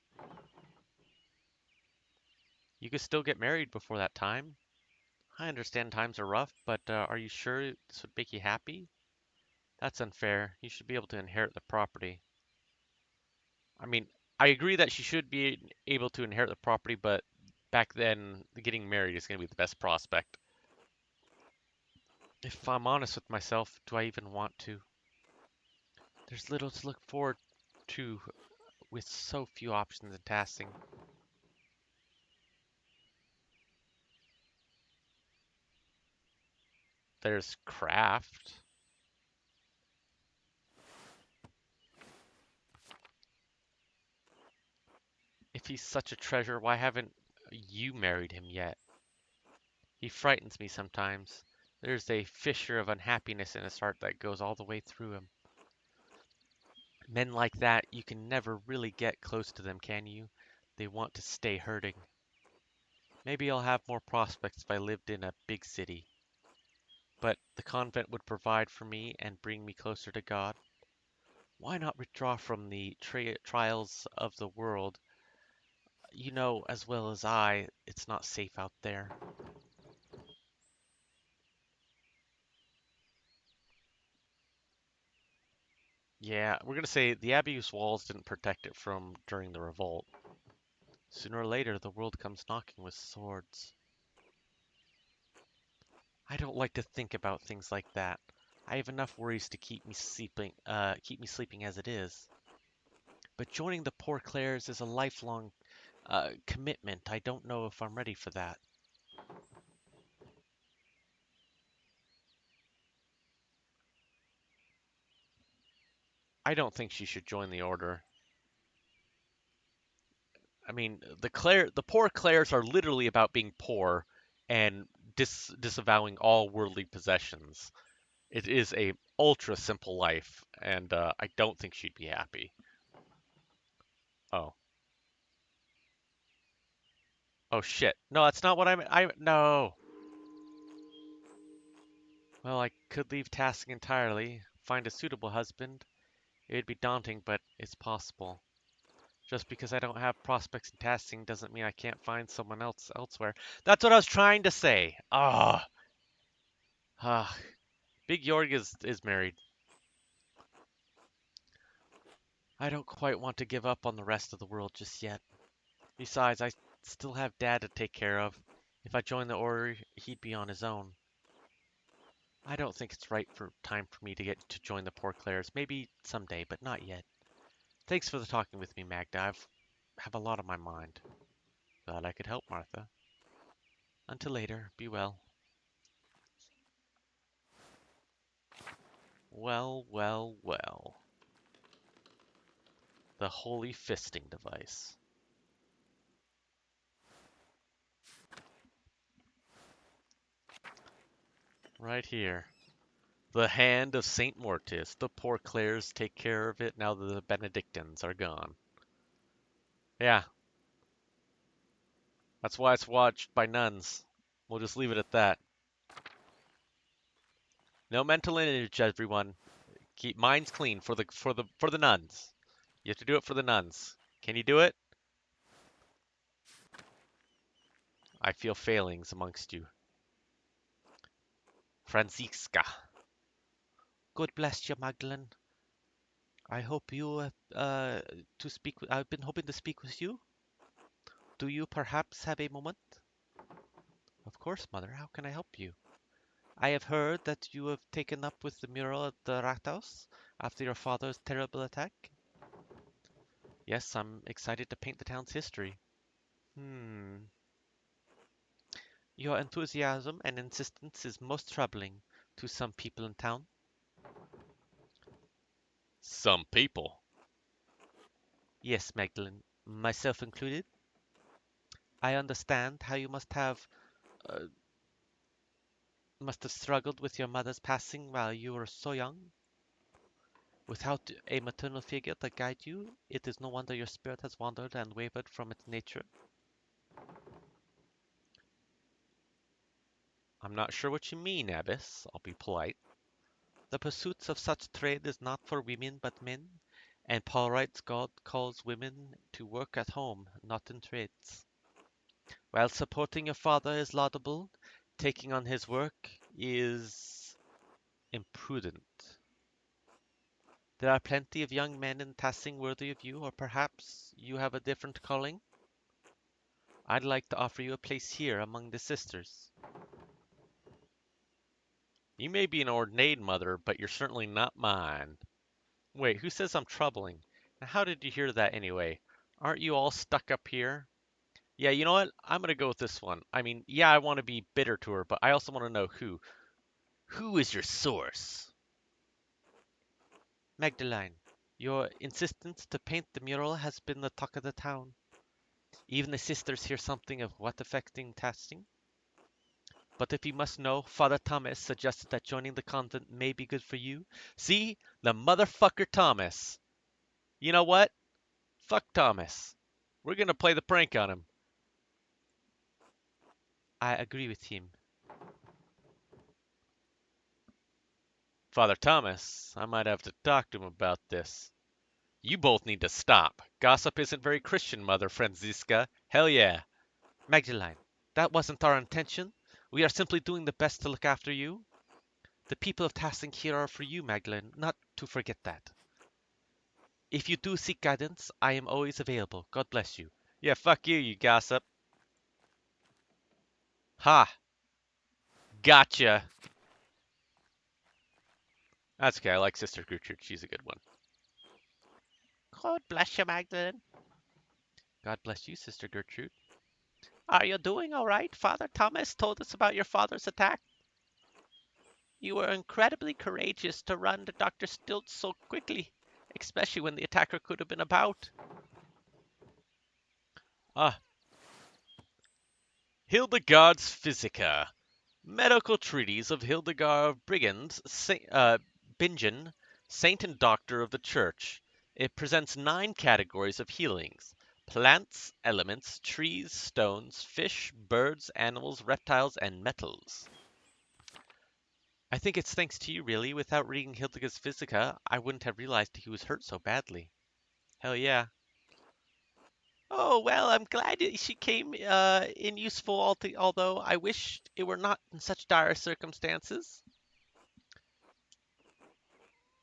You could still get married before that time. I understand times are rough, but are you sure this would make you happy? That's unfair. You should be able to inherit the property. I mean, I agree that she should be able to inherit the property, but back then, getting married is going to be the best prospect. If I'm honest with myself, do I even want to? There's little to look forward to with so few options in tasking. There's craft. If he's such a treasure, why haven't you married him yet? He frightens me sometimes. There's a fissure of unhappiness in his heart that goes all the way through him. Men like that, you can never really get close to them, can you? They want to stay hurting. Maybe I'll have more prospects if I lived in a big city. But the convent would provide for me and bring me closer to God. Why not withdraw from the trials of the world? You know as well as I, it's not safe out there. Yeah, we're gonna say the Abbey's walls didn't protect it from during the revolt. Sooner or later, the world comes knocking with swords. I don't like to think about things like that. I have enough worries to keep me sleeping as it is. But joining the Poor Clares is a lifelong commitment. I don't know if I'm ready for that. I don't think she should join the order. I mean, the Poor Clares are literally about being poor and disavowing all worldly possessions. It is a ultra simple life, and I don't think she'd be happy. Oh, oh shit! No, that's not what I no. Well, I could leave tasking entirely, find a suitable husband. It'd be daunting, but it's possible. Just because I don't have prospects in tasking doesn't mean I can't find someone else elsewhere. That's what I was trying to say. Ah, ah. Big Jorg is married. I don't quite want to give up on the rest of the world just yet. Besides, I still have Dad to take care of. If I join the order, he'd be on his own. I don't think it's right for time for me to get to join the Poor Clares. Maybe someday, but not yet. Thanks for the talking with me, Magda. Have a lot on my mind. Glad I could help, Martha. Until later, be well. Well, well, well. The holy fisting device. Right here. The hand of Saint Mortis. The Poor Clares take care of it now that the Benedictines are gone. Yeah, that's why it's watched by nuns. We'll just leave it at that. No mental image, everyone. Keep minds clean for the nuns. You have to do it for the nuns. Can you do it? I feel failings amongst you. Franziska. God bless you, Magdalene. I hope you to speak. I've been hoping to speak with you. Do you perhaps have a moment? Of course, Mother. How can I help you? I have heard that you have taken up with the mural at the Rathaus after your father's terrible attack. Yes, I'm excited to paint the town's history. Hmm. Your enthusiasm and insistence is most troubling to some people in town. Some people. Yes, Magdalene, myself included. I understand how you uh, must have struggled with your mother's passing while you were so young. Without a maternal figure to guide you, it is no wonder your spirit has wandered and wavered from its nature. I'm not sure what you mean, Abbess. I'll be polite. The pursuits of such trade is not for women but men, and Paul writes God calls women to work at home, not in trades. While supporting your father is laudable, taking on his work is imprudent. There are plenty of young men in Tassing worthy of you, or perhaps you have a different calling? I'd like to offer you a place here among the sisters. You may be an ordained mother, but you're certainly not mine. Wait, who says I'm troubling? Now, how did you hear that anyway? Aren't you all stuck up here? Yeah, you know what? I'm gonna go with this one. I mean, yeah, I want to be bitter to her, but I also want to know who. Who is your source? Magdalene, your insistence to paint the mural has been the talk of the town. Even the sisters hear something of what affecting testing. But if you must know, Father Thomas suggested that joining the convent may be good for you. See? The motherfucker Thomas. You know what? Fuck Thomas. We're gonna play the prank on him. I agree with him. Father Thomas, I might have to talk to him about this. You both need to stop. Gossip isn't very Christian, Mother Franziska. Hell yeah. Magdalene, that wasn't our intention. We are simply doing the best to look after you. The people of Tassing here are for you, Magdalene, not to forget that. If you do seek guidance, I am always available. God bless you. Yeah, fuck you, you gossip. Ha! Gotcha. That's okay. I like Sister Gertrude. She's a good one. God bless you, Magdalene. God bless you, Sister Gertrude. Are you doing all right? Father Thomas told us about your father's attack. You were incredibly courageous to run to Dr. Stilts so quickly, especially when the attacker could have been about. Ah, Hildegard's Physica. Medical treatise of Hildegard of Bingen, saint and doctor of the church. It presents 9 categories of healings: plants, elements, trees, stones, fish, birds, animals, reptiles, and metals. I think it's thanks to you, really. Without reading Hildegard's Physica, I wouldn't have realized he was hurt so badly. Hell yeah. Oh, well, I'm glad she came in useful, although I wish it were not in such dire circumstances.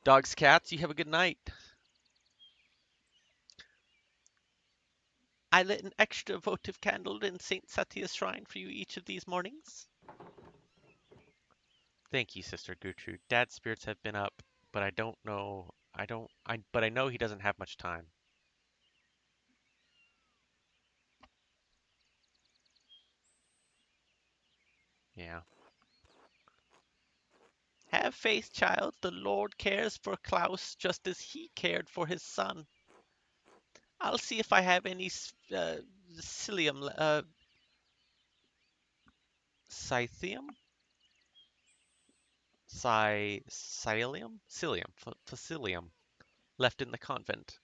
Dogs, cats, you have a good night. I lit an extra votive candle in St. Satia's shrine for you each of these mornings. Thank you, Sister Gertrude. Dad's spirits have been up, but I don't know. But I know he doesn't have much time. Yeah. Have faith, child. The Lord cares for Klaus just as he cared for his son. I'll see if I have any psyllium, Scythium? Psyllium? Facilium. Left in the convent.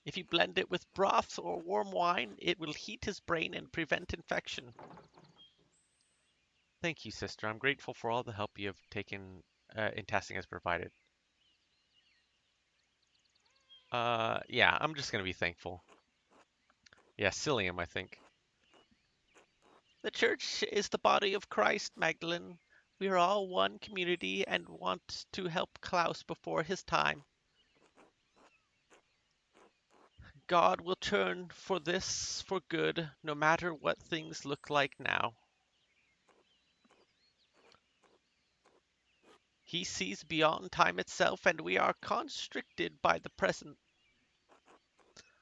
if you blend it with broth or warm wine, it will heat his brain and prevent infection. Thank you, sister. I'm grateful for all the help you have taken in testing has provided. Yeah, I'm just gonna be thankful. Yeah, psyllium, I think. The church is the body of Christ, Magdalene. We are all one community and want to help Klaus before his time. God will turn for this for good, no matter what things look like now. He sees beyond time itself, and we are constricted by the present.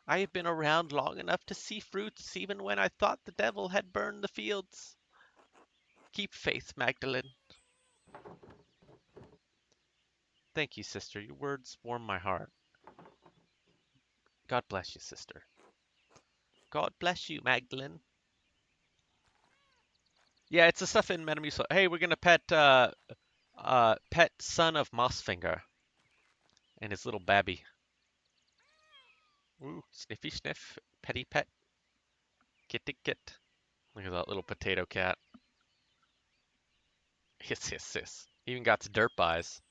I have been around long enough to see fruits, even when I thought the devil had burned the fields. Keep faith, Magdalene. Thank you, sister. Your words warm my heart. God bless you, sister. God bless you, Magdalene. Yeah, it's the stuff in Metamucil. Hey, we're gonna pet son of Mossfinger and his little babby. Ooh, sniffy sniff, petty pet, kitty kit. Look at that little potato cat. Hiss hiss hiss. Even got dirt eyes.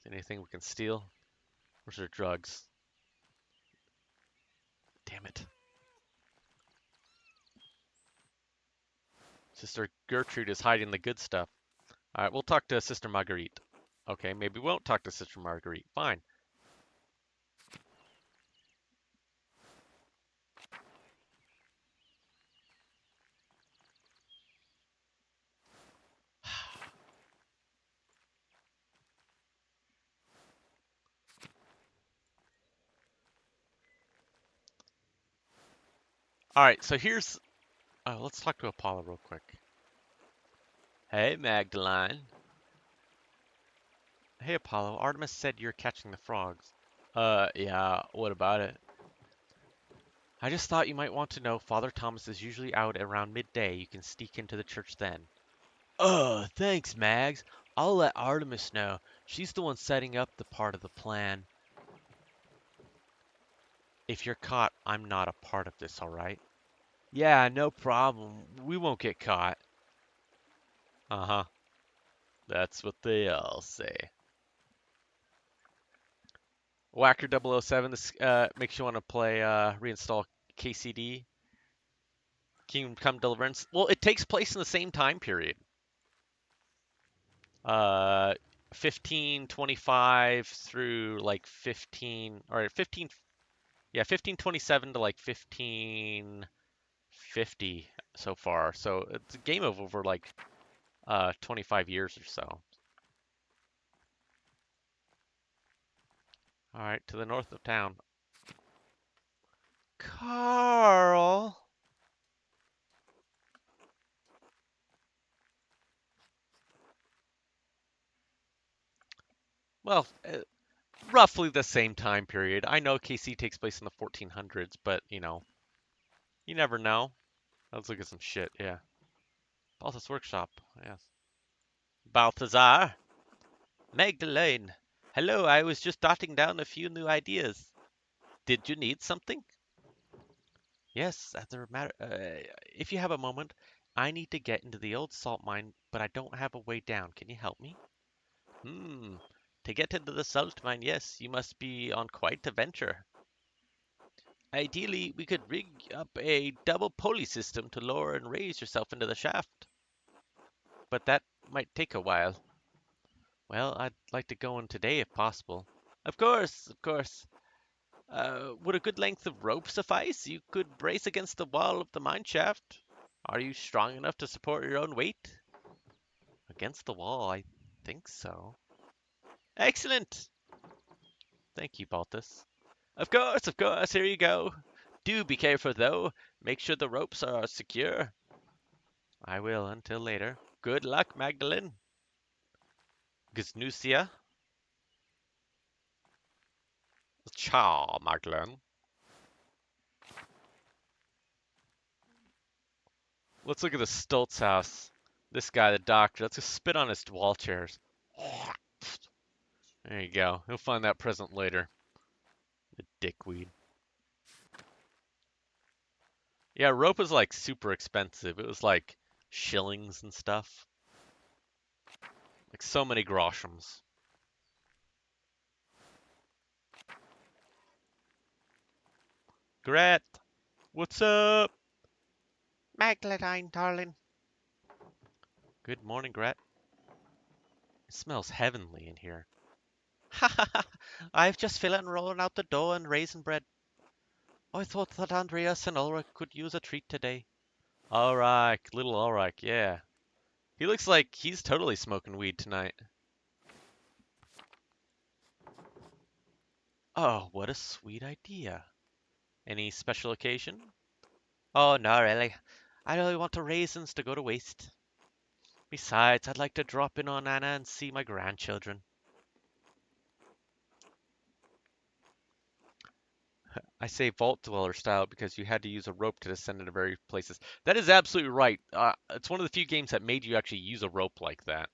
Anything we can steal? Where's their drugs? Damn it. Sister Gertrude is hiding the good stuff. Alright, we'll talk to Sister Marguerite. Okay, maybe we won't talk to Sister Marguerite. Fine. Alright, so here's... let's talk to Apollo real quick. Hey, Magdalene. Hey, Apollo, Artemis said you're catching the frogs. Yeah, what about it? I just thought you might want to know Father Thomas is usually out around midday. You can sneak into the church then. Oh, thanks, Mags. I'll let Artemis know. She's the one setting up the part of the plan. If you're caught, I'm not a part of this, alright? Yeah, no problem. We won't get caught. Uh-huh. That's what they all say. Whacker 007, this makes you want to play, reinstall KCD. Kingdom Come Deliverance. Well, it takes place in the same time period. 1525 through like 1527 to like 1550 so far. So it's a game of over like 25 years or so. All right, to the north of town. Carl. Well, roughly the same time period. I know KC takes place in the 1400s, but you know, you never know. Let's look at some shit. Yeah, Balthus Workshop. Yes. Balthazar. Magdalene. Hello, I was just jotting down a few new ideas. Did you need something? Yes, as a matter. If you have a moment, I need to get into the old salt mine, but I don't have a way down. Can you help me? Hmm. To get into the salt mine, yes, you must be on quite a venture. Ideally, we could rig up a double pulley system to lower and raise yourself into the shaft. But that might take a while. Well, I'd like to go in today if possible. Of course, of course. Would a good length of rope suffice? You could brace against the wall of the mine shaft. Are you strong enough to support your own weight? Against the wall, I think so. Excellent. Thank you, Baltus. Of course, of course. Here you go. Do be careful, though. Make sure the ropes are secure. I will until later. Good luck, Magdalene. Gsnusia? Ciao, Magdalene. Let's look at the Stoltz house. This guy, the doctor, let's just spit on his wall chairs. There you go. He'll find that present later. The dickweed. Yeah, rope was like super expensive. It was like shillings and stuff. Like so many groshams. Gret, what's up? Magdalene, darling. Good morning, Gret. It smells heavenly in here. Ha ha ha. I've just finished rolling out the dough and raisin bread. I thought that Andreas and Ulrich could use a treat today. Ulrich, little Ulrich, yeah. He looks like he's totally smoking weed tonight. Oh, what a sweet idea. Any special occasion? Oh, no, really. I don't want the raisins to go to waste. Besides, I'd like to drop in on Anna and see my grandchildren. I say vault dweller style because you had to use a rope to descend into various places. That is absolutely right. It's one of the few games that made you actually use a rope like that.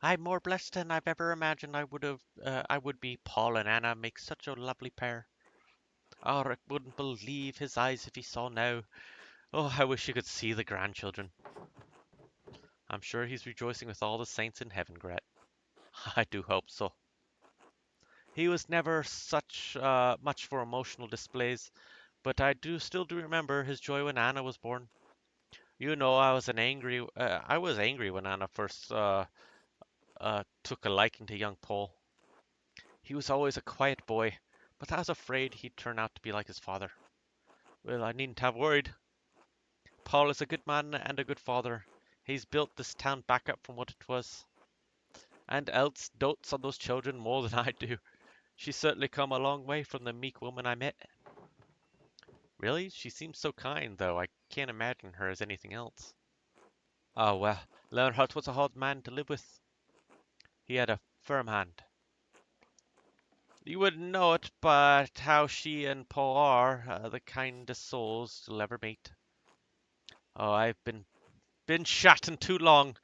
I'm more blessed than I've ever imagined I would be. Paul and Anna make such a lovely pair. Ulrich wouldn't believe his eyes if he saw now. Oh, I wish you could see the grandchildren. I'm sure he's rejoicing with all the saints in heaven, Gret. I do hope so. He was never such much for emotional displays, but I still do remember his joy when Anna was born. You know, I was angry when Anna first took a liking to young Paul. He was always a quiet boy, but I was afraid he'd turn out to be like his father. Well, I needn't have worried. Paul is a good man and a good father. He's built this town back up from what it was. And else dotes on those children more than I do. She's certainly come a long way from the meek woman I met. Really? She seems so kind, though. I can't imagine her as anything else. Oh, well, Leonhardt was a hard man to live with. He had a firm hand. You wouldn't know it, but how she and Paul are the kindest souls you'll ever meet. Oh, I've been chatting too long.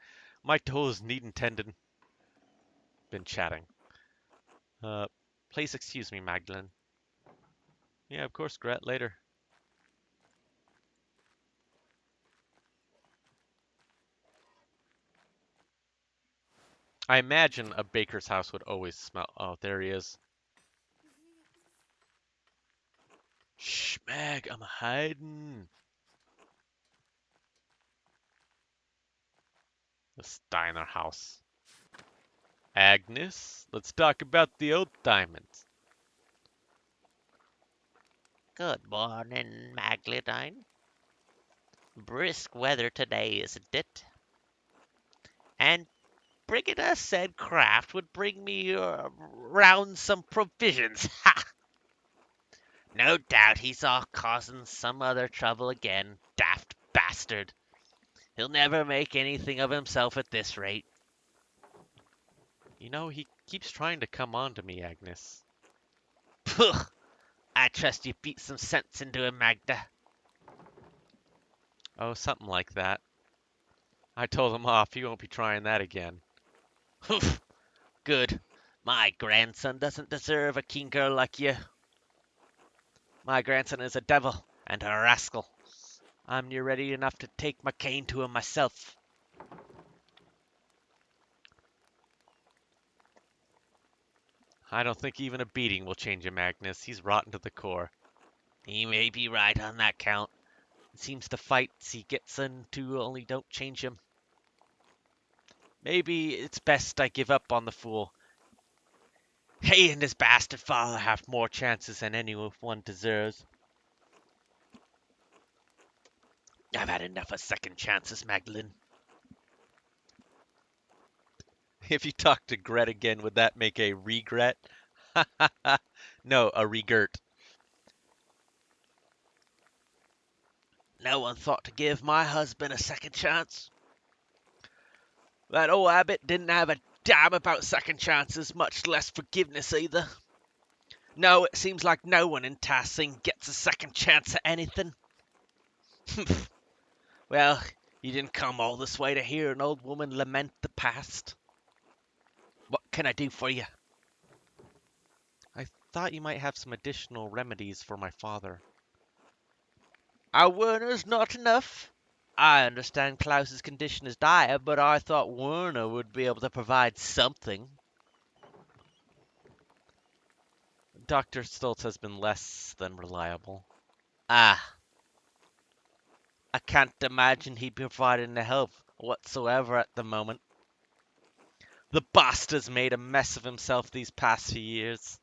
My toes needn't tending. Been chatting. Uh, please excuse me, Magdalene. Yeah, of course, Gret, later. I imagine a baker's house would always smell. Oh, there he is. Shh, Mag, I'm hiding. The Steiner house. Agnes, let's talk about the old diamonds. Good morning, Magdalene. Brisk weather today, isn't it? And Brigida said Kraft would bring me round some provisions. Ha! No doubt he's off causing some other trouble again. Daft bastard. He'll never make anything of himself at this rate. You know, he keeps trying to come on to me, Agnes. Pooh! I trust you beat some sense into him, Magda. Oh, something like that. I told him off. He won't be trying that again. Hoof! Good. My grandson doesn't deserve a keen girl like you. My grandson is a devil and a rascal. I'm near ready enough to take my cane to him myself. I don't think even a beating will change him, Agnes. He's rotten to the core. He may be right on that count. It seems the fights he gets into only don't change him. Maybe it's best I give up on the fool. He and his bastard father have more chances than anyone deserves. I've had enough of second chances, Magdalene. If you talk to Gret again, would that make a regret? No, a regert. No one thought to give my husband a second chance. That old abbot didn't have a damn about second chances, much less forgiveness either. No, it seems like no one in Tassing gets a second chance at anything. Well, you didn't come all this way to hear an old woman lament the past. What can I do for you? I thought you might have some additional remedies for my father. Our Werner's not enough. I understand Klaus's condition is dire, but I thought Werner would be able to provide something. Dr. Stultz has been less than reliable. Ah, I can't imagine he'd be providing the help whatsoever at the moment. The bastard's made a mess of himself these past few years.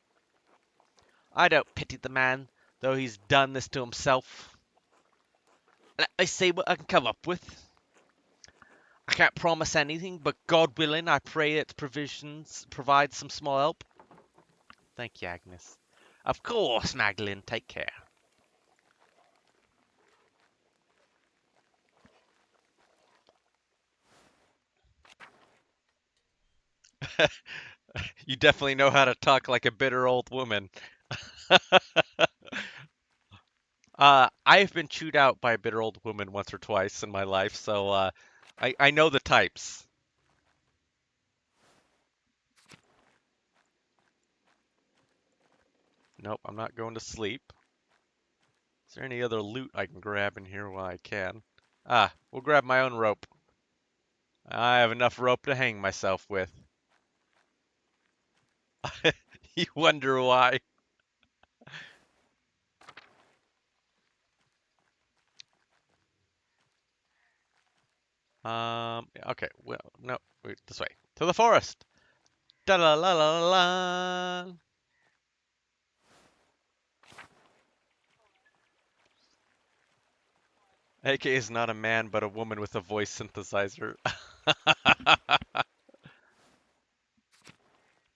I don't pity the man, though he's done this to himself. Let me see what I can come up with. I can't promise anything, but God willing, I pray its provisions provide some small help. Thank you, Agnes. Of course, Magdalene, take care. You definitely know how to talk like a bitter old woman. I've been chewed out by a bitter old woman once or twice in my life, so I know the types. Nope, I'm not going to sleep. Is there any other loot I can grab in here while I can? Ah, we'll grab my own rope. I have enough rope to hang myself with. You wonder why. Okay, well, no, wait, this way. To the forest! Da la la la la! AK is not a man, but a woman with a voice synthesizer.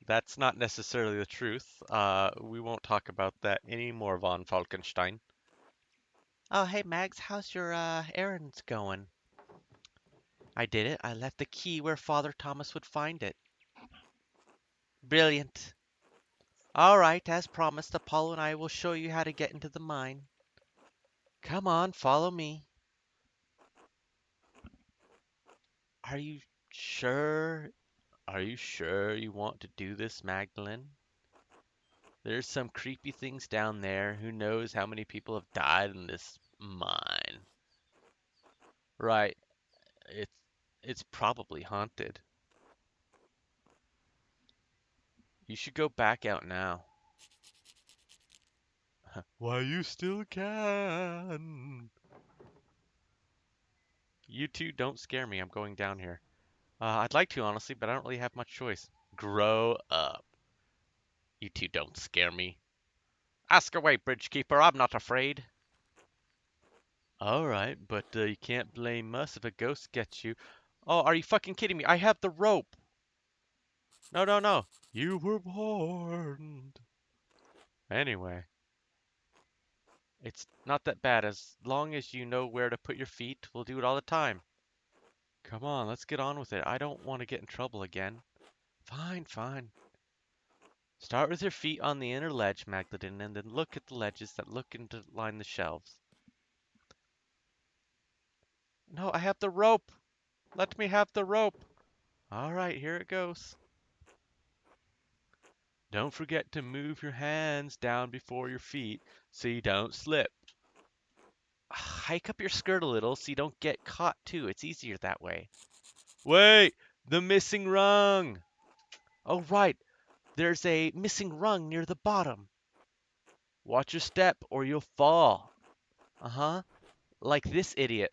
That's not necessarily the truth. We won't talk about that anymore, von Falkenstein. Oh, hey, Mags, how's your errands going? I did it. I left the key where Father Thomas would find it. Brilliant. All right, as promised, Apollo and I will show you how to get into the mine. Come on, follow me. Are you sure? Are you sure you want to do this, Magdalene? There's some creepy things down there. Who knows how many people have died in this mine? Right, it's it's probably haunted. You should go back out now. Why you still can? You two don't scare me. I'm going down here. I'd like to, honestly, but I don't really have much choice. Grow up. You two don't scare me. Ask away, Bridgekeeper, I'm not afraid. All right, but you can't blame us if a ghost gets you. Oh, are you fucking kidding me? I have the rope. No, no, no. You were warned. Anyway, it's not that bad. As long as you know where to put your feet, we'll do it all the time. Come on, let's get on with it. I don't want to get in trouble again. Fine, fine. Start with your feet on the inner ledge, Magdalene, and then look at the ledges that look into line the shelves. No, I have the rope. Let me have the rope. All right, here it goes. Don't forget to move your hands down before your feet so you don't slip. Hike up your skirt a little so you don't get caught too. It's easier that way. Wait, the missing rung. Oh, right. There's a missing rung near the bottom. Watch your step or you'll fall. Uh-huh. Like this idiot.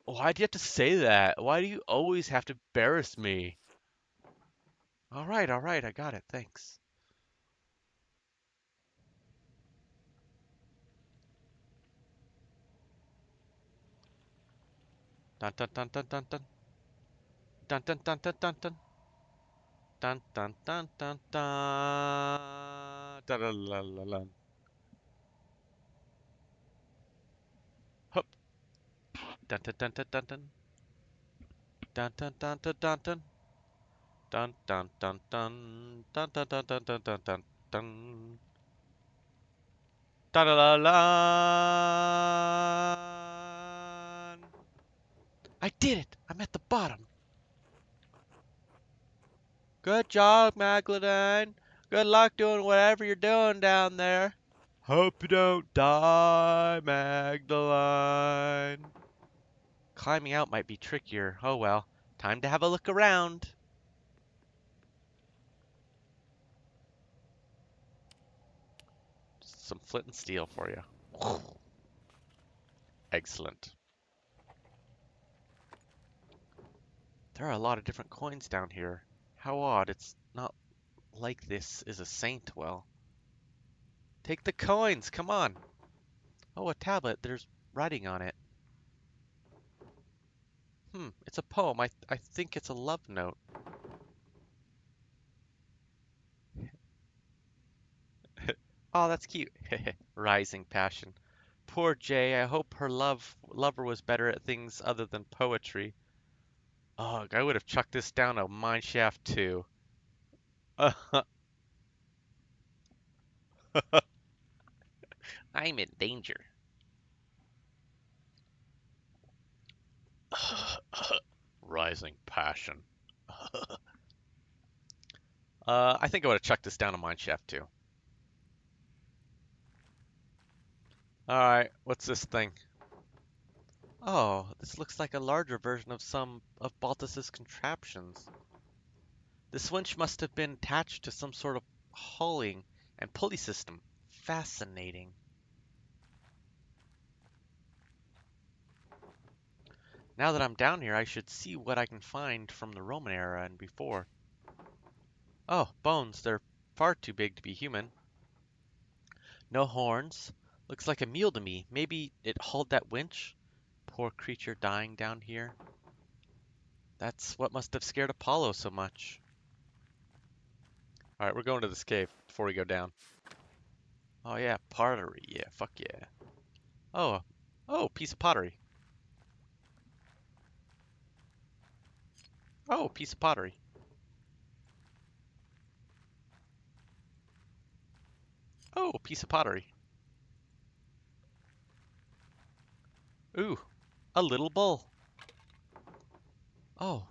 Why'd you have to say that? Why do you always have to embarrass me? All right, I got it. Thanks. Dun dun dun dun dun dun. Dun dun dun dun dun dun. Dun dun dun dun dun. Da da la la la. Hup. Dun dun dun dun dun dun. Dun dun dun dun dun dun. Dun dun dun dun. Dun dun dun dun dun dun dun dun. Da da la la. I did it! I'm at the bottom. Good job, Magdalene. Good luck doing whatever you're doing down there. Hope you don't die, Magdalene. Climbing out might be trickier. Oh well. Time to have a look around. Some flint and steel for you. Excellent. There are a lot of different coins down here. How odd. It's not like this is a saint well. Take the coins, come on. Oh, a tablet. There's writing on it. It's a poem. I think it's a love note. Oh, that's cute. Rising passion. Poor Jay. I hope her lover was better at things other than poetry. Ugh, I would have chucked this down a mine shaft too. I'm in danger. Rising passion. I think I would have chucked this down a mine shaft too. Alright, what's this thing? Oh, this looks like a larger version of some of Baltus's contraptions. This winch must have been attached to some sort of hauling and pulley system. Fascinating. Now that I'm down here, I should see what I can find from the Roman era and before. Oh, bones. They're far too big to be human. No horns. Looks like a mule to me. Maybe it hauled that winch? Poor creature dying down here. That's what must have scared Apollo so much. Alright, we're going to this cave before we go down. Oh yeah, pottery. Yeah, fuck yeah. Oh, oh, piece of pottery. Oh, piece of pottery. Oh, piece of pottery. Ooh, a little bull. Oh,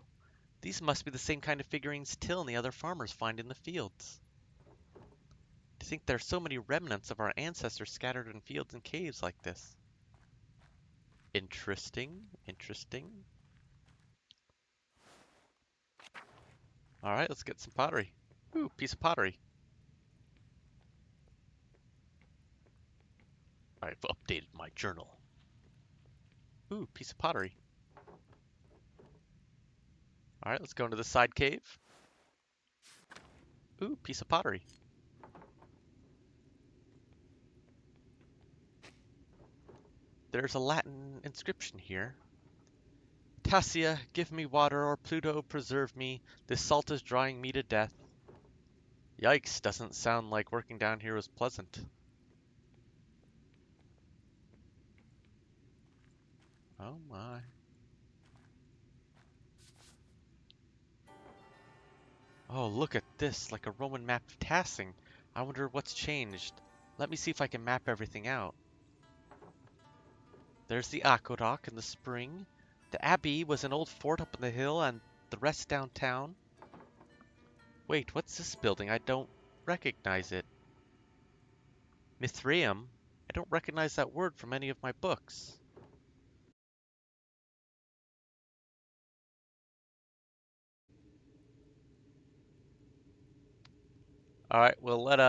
these must be the same kind of figurines Till and the other farmers find in the fields. To think there are so many remnants of our ancestors scattered in fields and caves like this. Interesting, interesting. Alright, let's get some pottery. Ooh, piece of pottery. I've updated my journal. Ooh, piece of pottery. Alright, let's go into the side cave. Ooh, piece of pottery. There's a Latin inscription here. Tassia, give me water, or Pluto, preserve me. This salt is drying me to death. Yikes, doesn't sound like working down here was pleasant. Oh my. Oh, look at this, like a Roman map of Tassing. I wonder what's changed. Let me see if I can map everything out. There's the aqueduct and the spring. The abbey was an old fort up on the hill and the rest downtown. Wait, what's this building? I don't recognize it. Mithraeum? I don't recognize that word from any of my books. Alright, we'll let